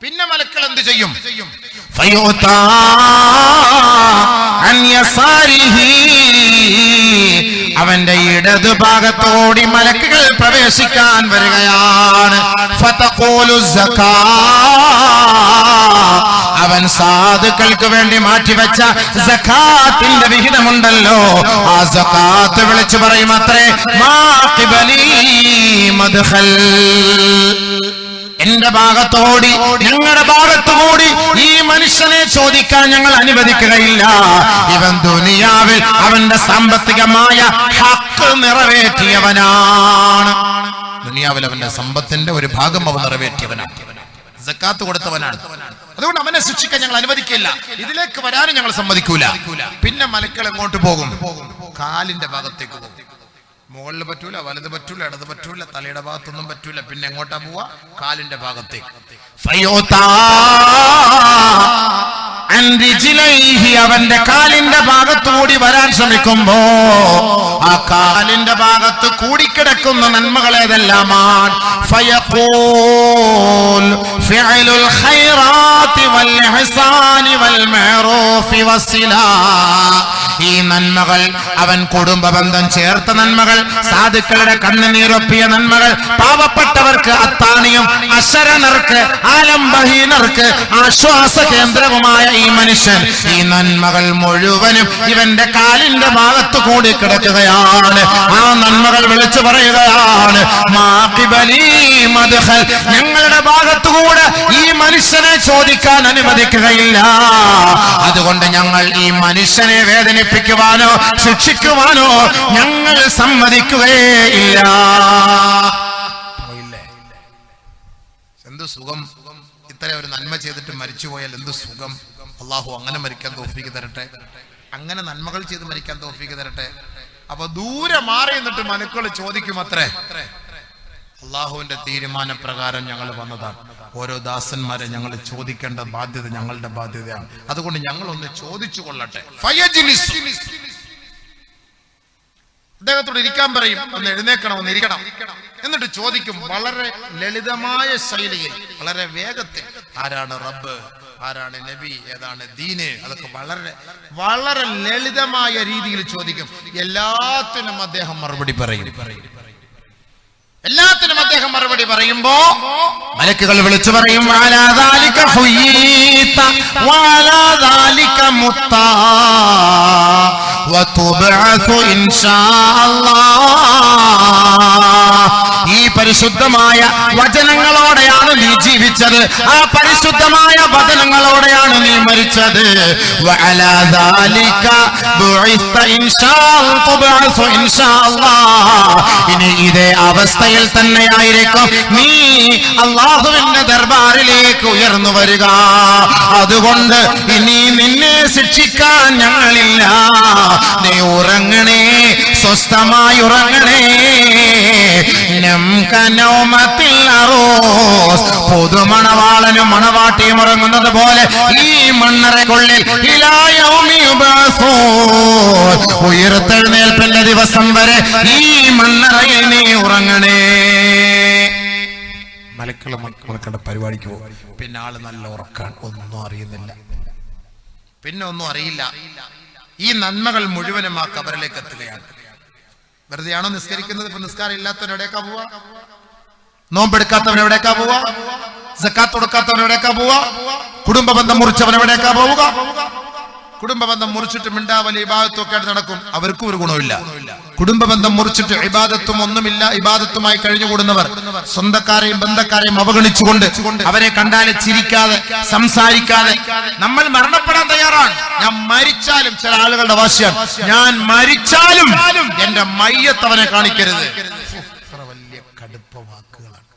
പിന്നെ മലക്കൾ എന്ത് ചെയ്യും? അവന്റെ ഇടതു ഭാഗത്തോടി മലക്കുകൾ പ്രവേശിക്കാൻ വരികയാണ്. അവൻ സാധുക്കൾക്ക് വേണ്ടി മാറ്റിവെച്ച സകാത്തിന്റെ വിഹിതമുണ്ടല്ലോ, ആ സകാത്ത് വിളിച്ചു പറയും അത്രേ, മാ ഖിബലി മദ്ഖൽ, എന്റെ ഭാഗത്തോടി, ഞങ്ങളുടെ ഭാഗത്തുകൂടി ഈ മനുഷ്യനെ ചോദിക്കാൻ ഞങ്ങൾ അനുവദിക്കുകയില്ല. ഇവൻ ദുനിയാവിൽ അവന്റെ സാമ്പത്തികമായ ഹക്ക് നിറവേറ്റിയവനാണ്. ദുനിയാവിൽ അവന്റെ സമ്പത്തിന്റെ ഒരു ഭാഗം അവൻ നിറവേറ്റിയവനാണ്, സക്കാത്ത് കൊടുത്തവനാണ്. അതുകൊണ്ട് അവനെ ശിക്ഷിക്കാൻ ഞങ്ങൾ അനുവദിക്കില്ല, ഇതിലേക്ക് വരാനും ഞങ്ങൾ സമ്മതിക്കൂല. പിന്നെ മലക്കൾ എങ്ങോട്ട് പോകും? കാലിന്റെ ഭാഗത്തേക്ക് പോകും. മുകളിൽ പറ്റൂല, വലത് പറ്റൂല, ഇടത് പറ്റൂല, തലയുടെ ഭാഗത്തൊന്നും പറ്റൂല. പിന്നെ എങ്ങോട്ടാ പോവാ? കാലിന്റെ ഭാഗത്തേക്ക്. അവന്റെ കാലിന്റെ ഭാഗത്തുകൂടി വരാൻ ശ്രമിക്കുമ്പോ ആ കാലിന്റെ ഭാഗത്ത് കൂടിക്കിടക്കുന്ന നന്മകൾ ഏതെല്ലാമാണ്? ഫിഅലുൽ ഖൈറാത്തി വൽ ഇഹ്സാനി വൽ മഅറൂഫി വസ്സിലാ. ഈ നന്മകൾ അവൻ കുടുംബ ബന്ധം ചേർത്ത നന്മകൾ, സാധുക്കളുടെ കണ്ണുനീരൊപ്പിയ നന്മകൾ, പാവപ്പെട്ടവർക്ക് അത്താണിയും അശരണർക്ക് ആലംബഹീനർക്ക് ആശ്വാസ കേന്ദ്രവുമായ ഈ മനുഷ്യൻ, ഈ നന്മകൾ മുഴുവനും ഇവന്റെ കാലിന്റെ ഭാഗത്ത് കൂടി കിടക്കുകയാണ്. ആ നന്മകൾ വിളിച്ചു പറയുകയാണ്, മാ ഖിബലി മദ്ഖൽ, ഞങ്ങളുടെ ഭാഗത്തുകൂടെ ഈ മനുഷ്യനെ ചോദിക്കാൻ അനുവദിക്കുകയില്ല. അതുകൊണ്ട് ഞങ്ങൾ ഈ മനുഷ്യനെ വേദനിപ്പിക്കുവാനോ ശിക്ഷിക്കുവാനോ ഞങ്ങൾ സമ്മതിക്കുകയില്ല. എന്ത് സുഖം, ഇത്ര ഒരു നന്മ ചെയ്തിട്ട് മരിച്ചുപോയാൽ എന്ത് സുഖം. അള്ളാഹു അങ്ങനെ മരിക്കാൻ തൗഫീഖ് തരട്ടെ, അങ്ങനെ നന്മകൾ ചെയ്ത് മരിക്കാൻ തൗഫീഖ് തരട്ടെ. അപ്പൊ ദൂരെ മാറി നിന്നിട്ട് മലക്കുകൾ ചോദിക്കും അത്രേ. അള്ളാഹുവിന്റെ തീരുമാനപ്രകാരം ഞങ്ങൾ വന്നതാണ്. ഓരോ ദാസന്മാരെ ഞങ്ങൾ ചോദിക്കേണ്ട ബാധ്യത ഞങ്ങളുടെ ബാധ്യതയാണ്. അതുകൊണ്ട് ഞങ്ങൾ ഒന്ന് ചോദിച്ചു കൊള്ളട്ടെ. അദ്ദേഹത്തോട് ഇരിക്കാൻ പറയും, ഒന്ന് എഴുന്നേക്കണം, ഒന്ന് ഇരിക്കണം. എന്നിട്ട് ചോദിക്കും വളരെ ലളിതമായ ശൈലിയിൽ, വളരെ വേഗത്തിൽ, ആരാണ് റബ്ബ്, ആരാണ് നബി, ഏതാണ് ദീന്, അതൊക്കെ വളരെ വളരെ ലളിതമായ രീതിയിൽ ചോദിക്കും. എല്ലാത്തിനും അദ്ദേഹം മറുപടി പറയും. എല്ലാത്തിനും അദ്ദേഹം മറുപടി പറയുമ്പോ മലക്കുകൾ വിളിച്ചു പറയും, ഈ പരിശുദ്ധമായ വചനങ്ങളോടെയാണ് നീ ജീവിച്ചത്, ആ പരിശുദ്ധമായ വചനങ്ങളോടെയാണ് നീ മരിച്ചത്. ഇനി ഇതേ അവസ്ഥയിൽ തന്നെയായിരിക്കും നീ അല്ലാഹുവിന്റെ ദർബാറിലേക്ക് ഉയർന്നു വരിക. അതുകൊണ്ട് ഇനി നിന്നെ ശിക്ഷിക്കാൻ ഞങ്ങളില്ല. നീ ഉറങ്ങണേ, സ്വസ്ഥമായി ഉറങ്ങണേ. പുതുമണവാളനും മണവാട്ടിയും ഉറങ്ങുന്നത് പോലെ ഈ മണ്ണറയ്ക്കുള്ളിൽ ഉയർത്തെഴുന്നേൽപ്പിന്റെ ദിവസം വരെ ഈ മണ്ണറയിൽ നീ ഉറങ്ങണേ. മലക്കളുടെ പരിപാടിക്ക് പോകും. പിന്നെ ആള് നല്ല ഉറക്കാണ്, ഒന്നും അറിയുന്നില്ല, പിന്നെ ഒന്നും അറിയില്ല. ഈ നന്മകൾ മുഴുവനും ആ ഖബറിലേക്ക് എത്തുകയാണ്. വെറുതെയാണോ നിസ്കരിക്കുന്നത്? ഇപ്പൊ നിസ്കാരം ഇല്ലാത്തവൻ എവിടേക്കാ പോവാ? നോമ്പെടുക്കാത്തവൻ എവിടേക്കാ പോവാ? സക്കാത്ത് കൊടുക്കാത്തവൻ എവിടേക്കാ പോവാ? കുടുംബ ബന്ധം മുറിച്ചവൻ എവിടേക്കാ പോവുക? കുടുംബ ബന്ധം മുറിച്ചിട്ട് മിണ്ടാവലി ഇബാദത്തും ഒക്കെ ആയിട്ട് നടക്കും, അവർക്കും ഒരു ഗുണമില്ല. കുടുംബ ബന്ധം മുറിച്ചിട്ട് ഇബാദത്തും ഒന്നുമില്ല, ഇബാദത്തുമായി കഴിഞ്ഞുകൂടുന്നവർ സ്വന്തക്കാരെയും ബന്ധക്കാരെയും അവഗണിച്ചുകൊണ്ട്, അവരെ കണ്ടാൽ ചിരിക്കാതെ സംസാരിക്കാതെ, നമ്മൾ മരണപ്പെടാൻ തയ്യാറാണ്. ഞാൻ മരിച്ചാലും, ചില ആളുകളുടെ വാശിയാണ്, ഞാൻ മരിച്ചാലും എന്റെ മയ്യത്തവനെ കാണിക്കരുത്. എത്ര വലിയ കടുപ്പ വാക്കുകളാണ്,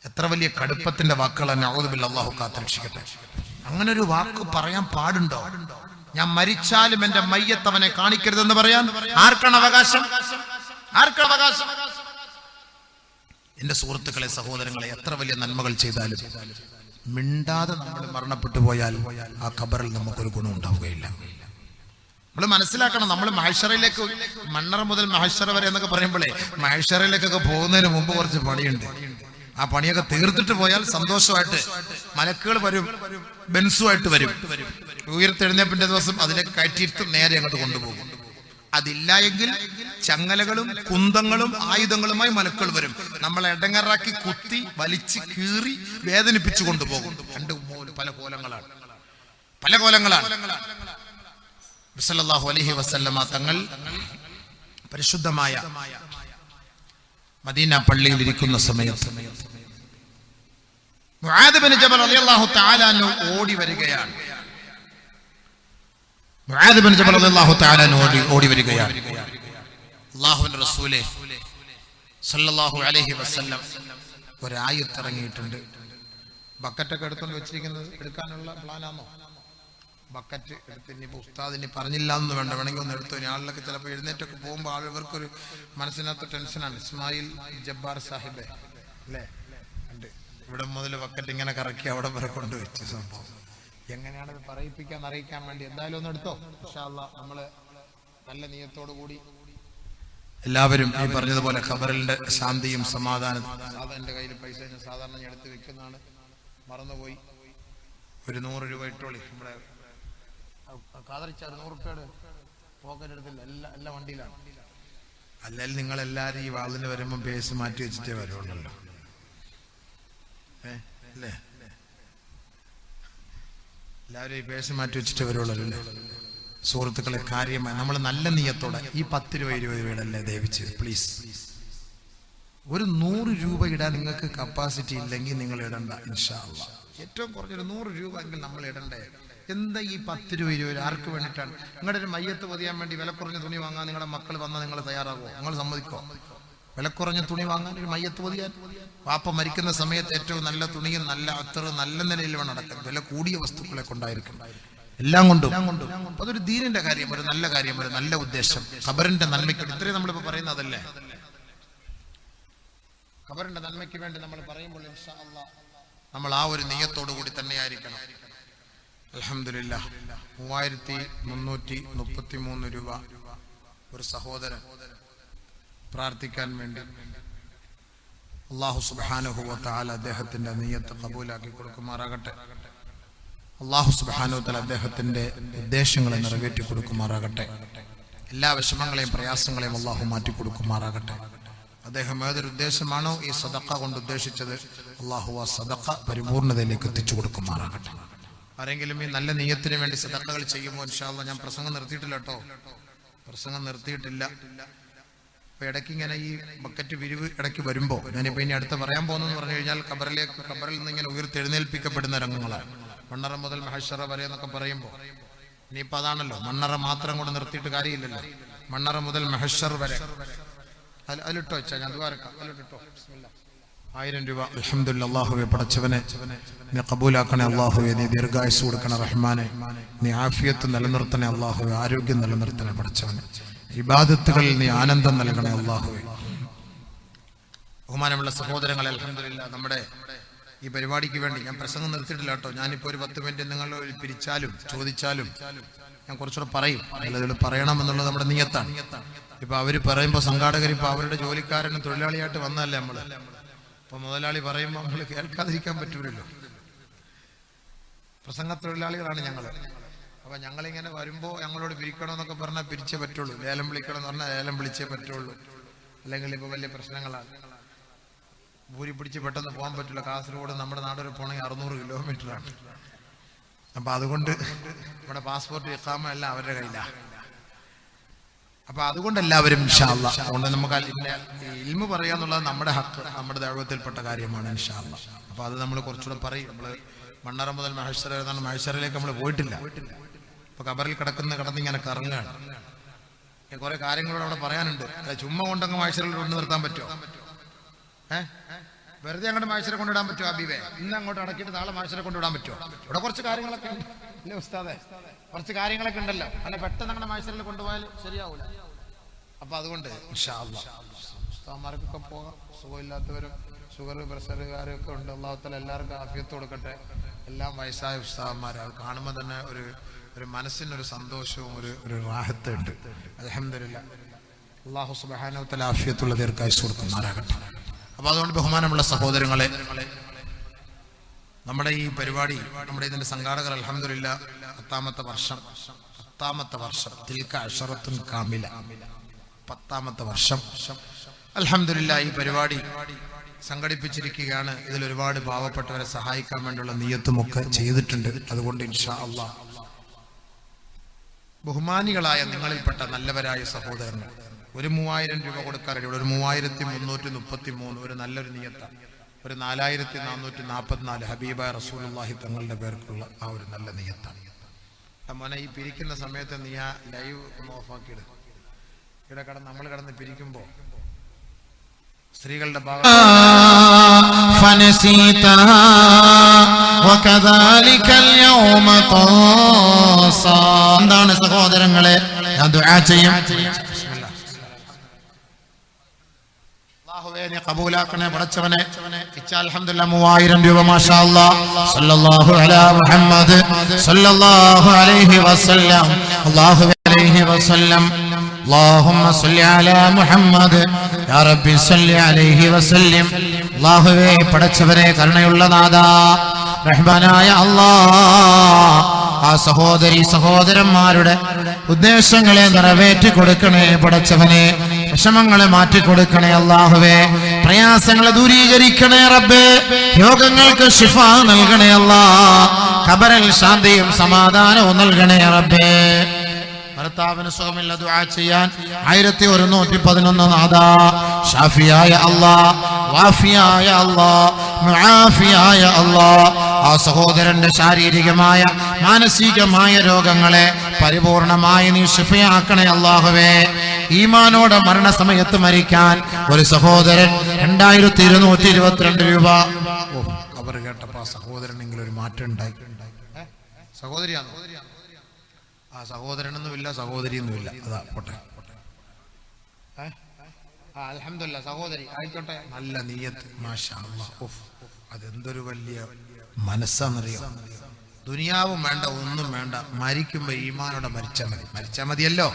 എത്ര വലിയ കടുപ്പത്തിന്റെ വാക്കുകളാണ്. അഊദുബില്ലാഹി, അല്ലാഹു കാത്തുരക്ഷിക്കട്ടെ. അങ്ങനെ ഒരു വാക്ക് പറയാൻ പാടുണ്ടോ? ഞാൻ മരിച്ചാലും എന്റെ മയ്യത്തവനെ കാണിക്കരുതെന്ന് പറയാൻ ആർക്കാണ് അവകാശം? ആർക്കാണ് അവകാശം? എന്റെ സുഹൃത്തുക്കളെ, സഹോദരങ്ങളെ, എത്ര വലിയ നന്മകൾ ചെയ്താലും മിണ്ടാതെ നമ്മൾ മരണപ്പെട്ടു പോയാൽ ആ ഖബറിൽ നമുക്കൊരു ഗുണം ഉണ്ടാവുകയില്ല. നമ്മൾ മനസ്സിലാക്കണം, നമ്മൾ മഹ്ശറിലേക്ക്, മണ്ണറ മുതൽ മഹ്ശറ വരെ എന്നൊക്കെ പറയുമ്പോഴേ, മഹ്ശറിലേക്കൊക്കെ പോകുന്നതിന് മുമ്പ് കുറച്ച് പണിയുണ്ട്. ആ പണിയൊക്കെ തീർത്തിട്ട് പോയാൽ സന്തോഷമായിട്ട് മലക്കുകൾ വരും, ബെൻസുമായിട്ട് വരും. ഉയർത്തെഴുന്നേപ്പിന്റെ ദിവസം അതിലേക്ക് കയറ്റിയിട്ട് നേരെ അങ്ങോട്ട് കൊണ്ടുപോകും. അതില്ല എങ്കിൽ ചങ്ങലകളും കുന്തങ്ങളും ആയുധങ്ങളുമായി മലക്കൾ വരും. നമ്മളെ ഇടങ്ങറാക്കി കുത്തി വലിച്ച് കീറി വേദനിപ്പിച്ചു കൊണ്ടുപോകും. രണ്ട് പല കോലങ്ങളാണ്. സല്ലല്ലാഹു അലൈഹി വസല്ലമ തങ്ങൾ പരിശുദ്ധമായ മദീന പള്ളിയിൽ ഇരിക്കുന്ന സമയത്ത് മുആദ് ബിൻ ജബൽ റളിയല്ലാഹു തആല അൻഹു ഓടി വരികയാണ്. മുആദ് ബിൻ ജബൽ റളിയല്ലാഹു തആല അൻഹു ഓടി വരികയാണ്. അല്ലാഹുവിന്റെ റസൂലേ സല്ലല്ലാഹു അലൈഹി വസല്ലം ഒരായത്ത് ഇറങ്ങിയിട്ടുണ്ട്. ബക്കറ്റൊക്കെ എടുത്തുകൊണ്ട് വെച്ചിരിക്കുന്നത് എടുക്കാനുള്ള പ്ലാനാണോ? ബക്കറ്റ് എടുത്ത് ഇനിയിപ്പോൾ ഉസ്താദിന് പറഞ്ഞില്ല എന്ന് വേണ്ട, വേണമെങ്കിൽ ഒന്ന് എടുത്തു. ആളിലൊക്കെ ചിലപ്പോൾ എഴുന്നേറ്റൊക്കെ പോകുമ്പോൾ ഇവർക്കൊരു മനസ്സിനകത്ത് ടെൻഷനാണ്. ഇസ്മായിൽ ജബ്ബാർ സാഹിബ് അല്ലേ ഉണ്ട്, ഇവിടെ മുതൽ ബക്കറ്റ് ഇങ്ങനെ കറക്കി അവിടെ വരെ കൊണ്ടുവച്ചു. സംഭവം എങ്ങനെയാണത് പറയിപ്പിക്കാൻ അറിയിക്കാൻ വേണ്ടി എന്തായാലും ഒന്ന് എടുത്തോ. ഇൻഷാ അല്ലാഹ് നമ്മള് നല്ല നിയത്തോടു കൂടി എല്ലാവരും ഈ പറഞ്ഞതുപോലെ ഖബറിന്റെ ശാന്തിയും സമാധാനം. എന്റെ കയ്യിൽ പൈസ ഞാൻ സാധാരണ എടുത്ത് വെക്കുന്നതാണ്, മറന്നുപോയി. ഒരു 100 രൂപ ഇട്ടോളി. നമ്മുടെ കാതറിച്ചാൽ 100 രൂപയുടെ പോക്കറ്റ് എടുത്തില്ല, എല്ലാ വണ്ടിയിലാണ്. അല്ലെങ്കിൽ നിങ്ങൾ എല്ലാവരും ഈ വാളിന് വരുമ്പോൾ പേസ് മാറ്റി വെച്ചിട്ടേ വരുള്ളല്ലോ അല്ലേ? എല്ലാവരും ഈ പേസ് മാറ്റി വെച്ചിട്ടേ വരുള്ളൂ അല്ലേ? സുഹൃത്തുക്കളെ, കാര്യമായി നമ്മൾ നല്ല നിയത്തോടെ ഈ 10 രൂപ 20 രൂപയുടെ അല്ലേ ദയവിച്ച് പ്ലീസ്. ഒരു 100 രൂപ ഇടാൻ നിങ്ങൾക്ക് കപ്പാസിറ്റി ഇല്ലെങ്കിൽ നിങ്ങൾ ഇടണ്ട. ഇൻഷാ അല്ലാഹ് ഏറ്റവും കുറഞ്ഞൊരു 100 രൂപ എങ്കിൽ നമ്മൾ ഇടണ്ടേ. എന്താ ഈ 10 രൂപ 20 രൂപ ആർക്ക് വേണ്ടിയിട്ടാണ്? നിങ്ങളുടെ ഒരു മയ്യത്ത് പൊതിയാൻ വേണ്ടി വില കുറഞ്ഞ തുണി വാങ്ങാൻ നിങ്ങളുടെ മക്കൾ വന്നാൽ നിങ്ങൾ തയ്യാറാകുമോ? നിങ്ങൾ സമ്മതിക്കോ? വില കുറഞ്ഞ തുണി വാങ്ങാൻ, ഒരു മയ്യത്ത് പൊതിയാൻ? വാപ്പ മരിക്കുന്ന സമയത്ത് ഏറ്റവും നല്ല തുണിയും നല്ല അത്ര നല്ല നിലയിൽ വേണം നടക്കാൻ. വില കൂടിയ വസ്തുക്കളെ കൊണ്ടായിരിക്കും, എല്ലാം കൊണ്ടും. അതൊരു ദീനിന്റെ കാര്യം, ഒരു നല്ല കാര്യം, ഒരു നല്ല ഉദ്ദേശം, ഖബറിന്റെ നന്മയ്ക്ക്. ഇത്രയും നമ്മളിപ്പോ പറയുന്നതല്ലേ, ഖബറിന്റെ നന്മയ്ക്ക് വേണ്ടി നമ്മൾ പറയുമ്പോൾ ഇൻഷാ അല്ലാഹ് നമ്മൾ ആ ഒരു നിയ്യത്തോടു കൂടി തന്നെയായിരിക്കണം. അൽഹംദുലില്ലാഹ് 3333 രൂപ ഒരു സഹോദരൻ പ്രാർത്ഥിക്കാൻ വേണ്ടി അല്ലാഹു സുബ്ഹാനഹു വ തആല അദ്ദേഹത്തിന്റെ നിയ്യത്ത് ഖബൂലാക്കി കൊടുക്കുമാറാകട്ടെ. അല്ലാഹു സുബ്ഹാനഹു വ തആല അദ്ദേഹത്തിന്റെ ഉദ്ദേശങ്ങളെ നിറവേറ്റി കൊടുക്കുമാറാകട്ടെ. എല്ലാ വിഷമങ്ങളെയും പ്രയാസങ്ങളെയും അല്ലാഹു മാറ്റി കൊടുക്കുമാറാകട്ടെ. അദ്ദേഹം ഏതൊരു ഉദ്ദേശമാണോ ഈ സദഖ കൊണ്ട് ഉദ്ദേശിച്ചത്, അല്ലാഹു ആ സദഖ പരിപൂർണതയിലേക്ക് എത്തിച്ചു കൊടുക്കുമാറാകട്ടെ. ആരെങ്കിലും ഈ നല്ല നിയ്യത്തിന് വേണ്ടി സദഖകൾ ചെയ്യുമ്പോൾ ഇൻഷാ അല്ലാഹ്, ഞാൻ പ്രസംഗം നിർത്തിയിട്ടില്ല കേട്ടോ, പ്രസംഗം നിർത്തിയിട്ടില്ല. അപ്പൊ ഇടയ്ക്ക് ഇങ്ങനെ ഈ ബക്കറ്റ് വിരിവ് ഇടയ്ക്ക് വരുമ്പോൾ, ഞാനിപ്പോ ഇനി അടുത്ത് പറയാൻ പോകുന്നതെന്ന് പറഞ്ഞു കഴിഞ്ഞാൽ ഖബറിൽ നിന്ന് ഇങ്ങനെ ഉയർത്തെഴുന്നേൽപ്പിക്കപ്പെടുന്ന രംഗങ്ങളാണ്. മണ്ണറ മുതൽ മഹ്ശറ വരെ എന്നൊക്കെ പറയുമ്പോൾ ഇനിയിപ്പോൾ അതാണല്ലോ, മണ്ണറ മാത്രം കൊണ്ട് നിർത്തിയിട്ട് കാര്യമില്ലല്ലോ. മണ്ണറ മുതൽ മഹ്ശർ വരെ അതിലിട്ടോ വെച്ചാൽ ഞാൻ ദ്വാരക്കാം, അതിലിട്ടോ. 1000 രൂപ. അൽഹംദുലില്ലാഹ്. അല്ലാഹുവേ പടച്ചവനെ നീ ഖബൂലാക്കണേ. അല്ലാഹുവേ നീ ദീർഘായുസ്സ് കൊടുക്കണേ. റഹ്മാനെ നീ ആഫിയത്ത് നിലനിർത്തണേ. അല്ലാഹുവേ ആരോഗ്യം നിലനിർത്തണേ. പടച്ചവനെ ഇബാദത്തുകളിൽ നീ ആനന്ദം നൽകണേ. അല്ലാഹുവേ. ബഹുമാനമുള്ള സഹോദരങ്ങളെ, അൽഹംദുലില്ലാഹ് നമ്മുടെ ഈ പരിപാടിക്ക് വേണ്ടി ഞാൻ പ്രസംഗം നിർത്തിയിട്ടില്ല കേട്ടോ. ഞാനിപ്പോൾ ഒരു 10 മിനിറ്റ് നിങ്ങൾ പിരിച്ചാലും ചോദിച്ചാലും ഞാൻ കുറച്ചുകൂടെ പറയും. നല്ലതുപോലെ പറയണം എന്നുള്ളത് നമ്മുടെ നിയത്താണ്. ഇപ്പൊ അവര് പറയുമ്പോൾ സംഘാടകർ ഇപ്പൊ അവരുടെ ജോലിക്കാരനും തൊഴിലാളിയായിട്ട് വന്നല്ലേ നമ്മള്. അപ്പൊ മുതലാളി പറയുമ്പോൾ നമ്മൾ കേൾക്കാതിരിക്കാൻ പറ്റൂലല്ലോ. പ്രസംഗ തൊഴിലാളികളാണ് ഞങ്ങള്. അപ്പൊ ഞങ്ങളിങ്ങനെ വരുമ്പോ ഞങ്ങളോട് പിരിക്കണമെന്നൊക്കെ പറഞ്ഞാൽ പിരിച്ചേ പറ്റുള്ളൂ. ലേലം വിളിക്കണമെന്ന് പറഞ്ഞാൽ ലേലം വിളിച്ചേ പറ്റുള്ളൂ. അല്ലെങ്കിൽ ഇപ്പൊ വലിയ പ്രശ്നങ്ങളാണ്. ഭൂരി പിടിച്ച് പെട്ടെന്ന് പോകാൻ പറ്റില്ല. കാസർഗോഡ് നമ്മുടെ നാട് വരെ പോകണമെങ്കിൽ 600 കിലോമീറ്ററാണ്. അപ്പൊ അതുകൊണ്ട് നമ്മുടെ പാസ്പോർട്ട് ഇഖാമ എല്ലാം അവരുടെ കയ്യിലാണ്. അപ്പൊ അതുകൊണ്ട് എല്ലാവരും ഇൻഷാ അല്ലാഹ്, അതുകൊണ്ട് നമുക്ക് ഇൽമു പറയാന്നുള്ളത് നമ്മുടെ ഹക്ക്, നമ്മുടെ ദഅവത്തിൽപ്പെട്ട കാര്യമാണ് ഇൻഷാ അല്ലാഹ്. അപ്പൊ അത് നമ്മൾ കുറച്ചുകൂടെ പറയും. നമ്മള് മണ്ണറ മുതൽ മഹ്ശറ വരെ, മഹ്ശറയിലേക്ക് നമ്മൾ പോയിട്ടില്ല. ഇപ്പൊ ഖബറിൽ കിടന്നിങ്ങനെ കറങ്ങാണ്. കുറെ കാര്യങ്ങളോട് അവിടെ പറയാനുണ്ട്. ചുമ്മാ കൊണ്ടങ്ങ് മഹ്ശറയിൽ കൊണ്ടു നിർത്താൻ പറ്റുമോ? വെറുതെ അങ്ങോട്ട് മഹ്ശറ കൊണ്ടിടാൻ പറ്റുമോ ഹബീബേ? ഇന്ന് അങ്ങോട്ട് അടക്കിയിട്ട് നാളെ മഹ്ശറ കൊണ്ടിടാൻ പറ്റുമോ? ഇവിടെ കുറച്ച് കാര്യങ്ങളൊക്കെ ഉണ്ട് അല്ലേ ഉസ്താദേ? കുറച്ച് കാര്യങ്ങളൊക്കെ ഉണ്ടല്ലോ. അല്ല പെട്ടെന്ന് അങ്ങനെ മഹ്ശറയിൽ കൊണ്ടുപോയാൽ ശരിയാവൂല. അപ്പൊ അതുകൊണ്ട് ഇൻഷാ അല്ലാഹ് ഉസ്താദന്മാർക്കൊക്കെ പോകാം. സുഖമില്ലാത്തവരും ഷുഗർ പ്രഷറുകാരൊക്കെ ഉണ്ട്. അല്ലാഹു തആല എല്ലാവർക്കും ആഫിയത്ത് കൊടുക്കട്ടെ. എല്ലാം വയസ്സായ ഉസ്താദന്മാരെ കാണുമ്പോൾ തന്നെ ഒരു മനസ്സിനൊരു സന്തോഷവും ഒരു റാഹത്ത് ഉണ്ട്. അൽഹംദുലില്ലാഹ്. അല്ലാഹു സുബ്ഹാനഹു വ തആല ആഫിയത്തുള്ള ദീർഘായുസ്സ് കൊടുക്കുമാറാകട്ടെ. അപ്പൊ അതുകൊണ്ട് ബഹുമാനമുള്ള സഹോദരങ്ങളെ, നമ്മുടെ ഈ പരിപാടി, നമ്മുടെ ഇതിന്റെ സംഘാടകർ അൽഹംദുലില്ലാ 10ാമത്തെ വർഷം തിൽക അശറത്തുൻ കാമില, 10ാമത്തെ വർഷം അൽഹംദുലില്ലാ ഈ പരിപാടി സംഘടിപ്പിച്ചിരിക്കുകയാണ്. ഇതിൽ ഒരുപാട് പാവപ്പെട്ടവരെ സഹായിക്കാൻ വേണ്ടിയുള്ള നിയത്തുമൊക്കെ ചെയ്തിട്ടുണ്ട്. അതുകൊണ്ട് ഇൻഷാ അല്ലാഹ് ബഹുമാനികളായ നിങ്ങളിൽപ്പെട്ട നല്ലവരായ സഹോദരങ്ങൾ ഒരു 3000 രൂപ കൊടുക്കാറുണ്ട്. ഇവിടെ ഒരു 3333 ഒരു നല്ലൊരു നിയത്താണ്. ഒരു 4444 ഹബീബായ റസൂലുള്ളാഹി തങ്ങളുടെ പേർക്കുള്ള ആ ഒരു നല്ല നിയത്താണ്. മോനെ, ഈ പിരിക്കുന്ന സമയത്ത് നീ ആ ലൈവ് ഒന്ന് ഓഫാക്കിയിട്. ഇവിടെ നമ്മൾ കിടന്ന് പിരിക്കുമ്പോ സ്ത്രീകളുടെ ഭാഗം എന്താണ് സഹോദരങ്ങളെ, ഞാൻ ദുആ ചെയ്യാം. അല്ലാഹുവേ, നീ ഖബൂലാക്കണേ പടച്ചവനെ. ഇച്ചാ അൽഹംദുലില്ലാ 3000 രൂപ മാഷാ അല്ലാഹ്. സല്ലല്ലാഹു അലാ മുഹമ്മദ് സല്ലല്ലാഹു അലൈഹി വസല്ലം അല്ലാഹു അലൈഹി വസല്ലം. اللهم صل على محمد يا ربي صل عليه وسلم. അല്ലാഹുവേ, പടച്ചവനെ, കരുണയുള്ള നാഥാ, റഹ്മാനായ അല്ലാഹ്, ആ സഹോദരന്മാരുടെ ഉദ്ദേശങ്ങളെ നിറവേറ്റി കൊടുക്കണേ പടച്ചവനെ. വിഷമങ്ങളെ മാറ്റിക്കൊടുക്കണേ അല്ലാഹുവേ. പ്രയാസങ്ങളെ ദൂരീകരിക്കണേ റബ്ബേ. രോഗങ്ങൾക്ക് ശിഫ നൽകണേ അല്ലാഹ്. ഖബറിൽ ശാന്തിയും സമാധാനവും നൽകണേ റബ്ബേ. ഭർത്താവിന് സുഖമില്ല, ദുആ ചെയ്യാൻ 1111 നാദാ. ഷാഫിയായ അല്ലാഹ്, വാഫിയായ അല്ലാഹ്, മുആഫിയായ അല്ലാഹ്, ആ സഹോദരന്റെ ശാരീരികമായ മാനസികമായ രോഗങ്ങളെ പരിപൂർണമായി നീ ശിഫയാക്കണേ അല്ലാഹുവേ. ഈമാനോടെ മരണസമയത്ത് മരിക്കാൻ ഒരു സഹോദരൻ 2222 രൂപ. ഖബർ കേട്ടപ്പോ ആ സഹോദരനെങ്കിലും ഒരു മാറ്റം ഉണ്ടായി. സഹോദരിയാണോ? ആ സഹോദരനൊന്നുമില്ല, സഹോദരിയൊന്നുമില്ല. അതാ പോട്ടെ. അൽഹംദുലില്ലാ, സഹോദരി ആയിക്കോട്ടെ. നല്ല നിയ്യത്ത്, മാഷാ അല്ലാഹ്. അതെന്തൊരു വലിയ മനസ്സാന്നറിയോ. ദുനിയാവും വേണ്ട, ഒന്നും വേണ്ട, മരിക്കുമ്പോ ഈമാനോടെ മരിച്ചാൽ മതിയല്ലോ.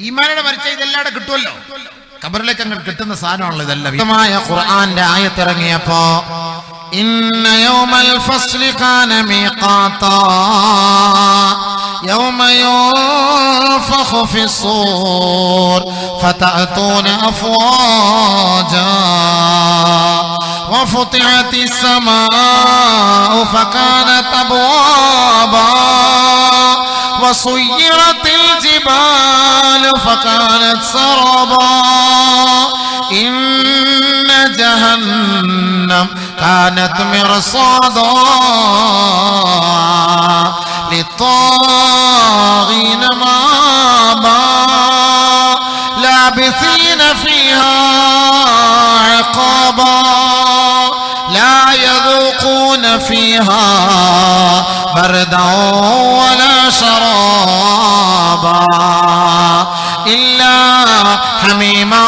ഈമാനോടെ മരിച്ചാൽ ഇതെല്ലാടെ കിട്ടുമല്ലോ. ഖബറിലേക്ക് അങ്ങ് കിട്ടുന്ന സാധനമാണല്ലോ ഇതെല്ലാം. വ്യക്തമായ ഖുർആന്റെ ആയത്ത് ഇറങ്ങിയപ്പോ ഇന്ന യൗമൽ ഫസ്ലി കാന മീഖാതാ يوم ينفخ في الصور فتأتون أفواجا وفتحت السماء فكانت أبوابا وسيرت الجبال فكانت سرابا إن جهنم كانت مرصادا للطاغين مآبا لابثين فيها عقابا لا يذوقون فيها بردا ولا شرابا إلا حميما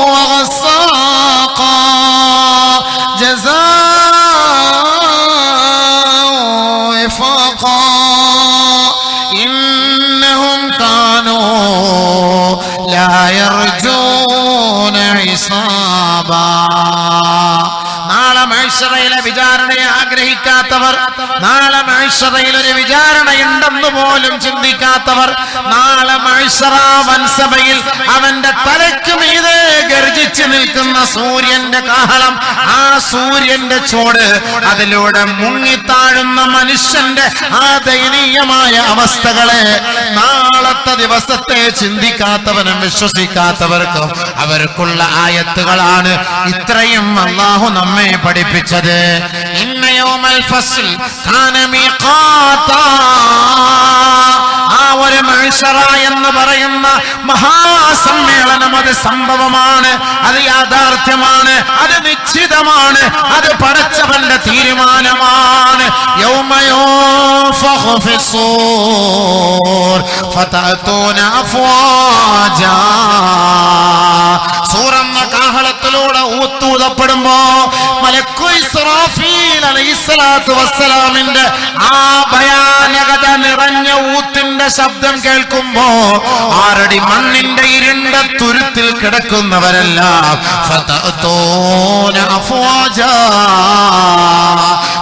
وغساقا إنهم كانوا لا يرجون حسابا. നാളെ മഹ്ശറയിലെ വിചാരണയെ ആഗ്രഹിക്കാത്തവർ, നാളെ മഹ്ശറയിൽ ഒരു വിചാരണയുണ്ടെന്ന് പോലും ചിന്തിക്കാത്തവർ, നാളെ മഹ്ശറ വൻസഭയിൽ അവന്റെ തലയ്ക്ക് മീതെ ഗർജിച്ചു നിൽക്കുന്ന സൂര്യന്റെ കാഹളം, ആ സൂര്യന്റെ ചൂട്, അതിലൂടെ മുങ്ങിത്താഴുന്ന മനുഷ്യന്റെ ആ ദയനീയമായ അവസ്ഥകളെ നാളത്തെ ദിവസത്തെ ചിന്തിക്കാത്തവനും വിശ്വസിക്കാത്തവർക്കും അവർക്കുള്ള ആയത്തുകളാണ് ഇത്രയും അല്ലാഹു നമ്മെ പഠിപ്പിച്ചത്. ഇന്ന യൗമൽ ഫസ്ൽ കാന മീഖാതാ. ആ ഒരു മഹ്ശറ എന്ന് പറയുന്ന മഹാസമ്മേളനം അത് സംഭവമാണ്, അത് യാഥാർത്ഥ്യമാണ്, അത് നിശ്ചിതമാണ്, അത് പടച്ചവന്റെ തീരുമാനമാണ്. യൗമ യുൻഫഖു ഫിസ്സൂർ ഫതഅതൂന അഫ്വാജാ. സൂറന്ന കാഹളത്തിലൂടെ ഊത്തൂതപ്പെടുമ്പോ മലക്കുൽ ഇസ്രാഫീൽ അലൈഹിസ്സലാത്തു വസ്സലാമിന്റെ ആ ഭയാനകത നിറഞ്ഞ ഊത്തിന്റെ ശബ്ദം കേൾക്കുമ്പോ 6 അടി മണ്ണിന്റെ ഇരുണ്ട തുരുത്തിൽ കിടക്കുന്നവരെല്ലാം ഫതഅതൂന അഫ്വാജാ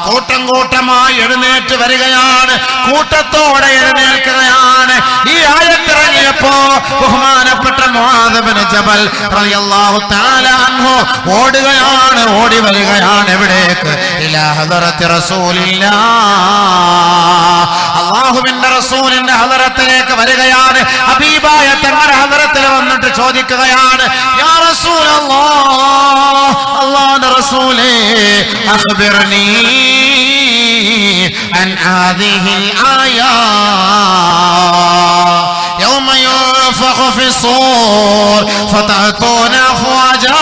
കൂട്ടം കൂട്ടമായി എഴുന്നേറ്റ് വരികയാണ്, കൂട്ടത്തോടെ എഴുന്നേൽക്കുകയാണ്. ഈ ആയത്തിറങ്ങിയപ്പോ ബഹുമാനപ്പെട്ട മുആദ് ഇബ്നു ജബൽ റളിയല്ലാഹു തആല അൻഹു ഓടുകയാണ്, ഓടി വരികയാണ്. എവിടേക്ക്? ഇലാ ഹദറത്തി റസൂലില്ലാഹ്, അല്ലാഹുവിന്റെ റസൂലിന്റെ ഹദറത്തിലേക്ക് വരികയാണ്. ഹബീബായ തങ്ങളുടെ ഹദറത്തിൽ വന്നിട്ട് ചോദിക്കുകയാണ്, യാ റസൂലല്ലാഹ്, അല്ലാഹുവിന്റെ റസൂലേ, അഖ്ബിർനീ അൻ ഹാദിഹിൽ ആയാ യൗമ യുൻഫഖു ഫിസ്സൂർ ഫതഅതൂന അഫ്വാജാ.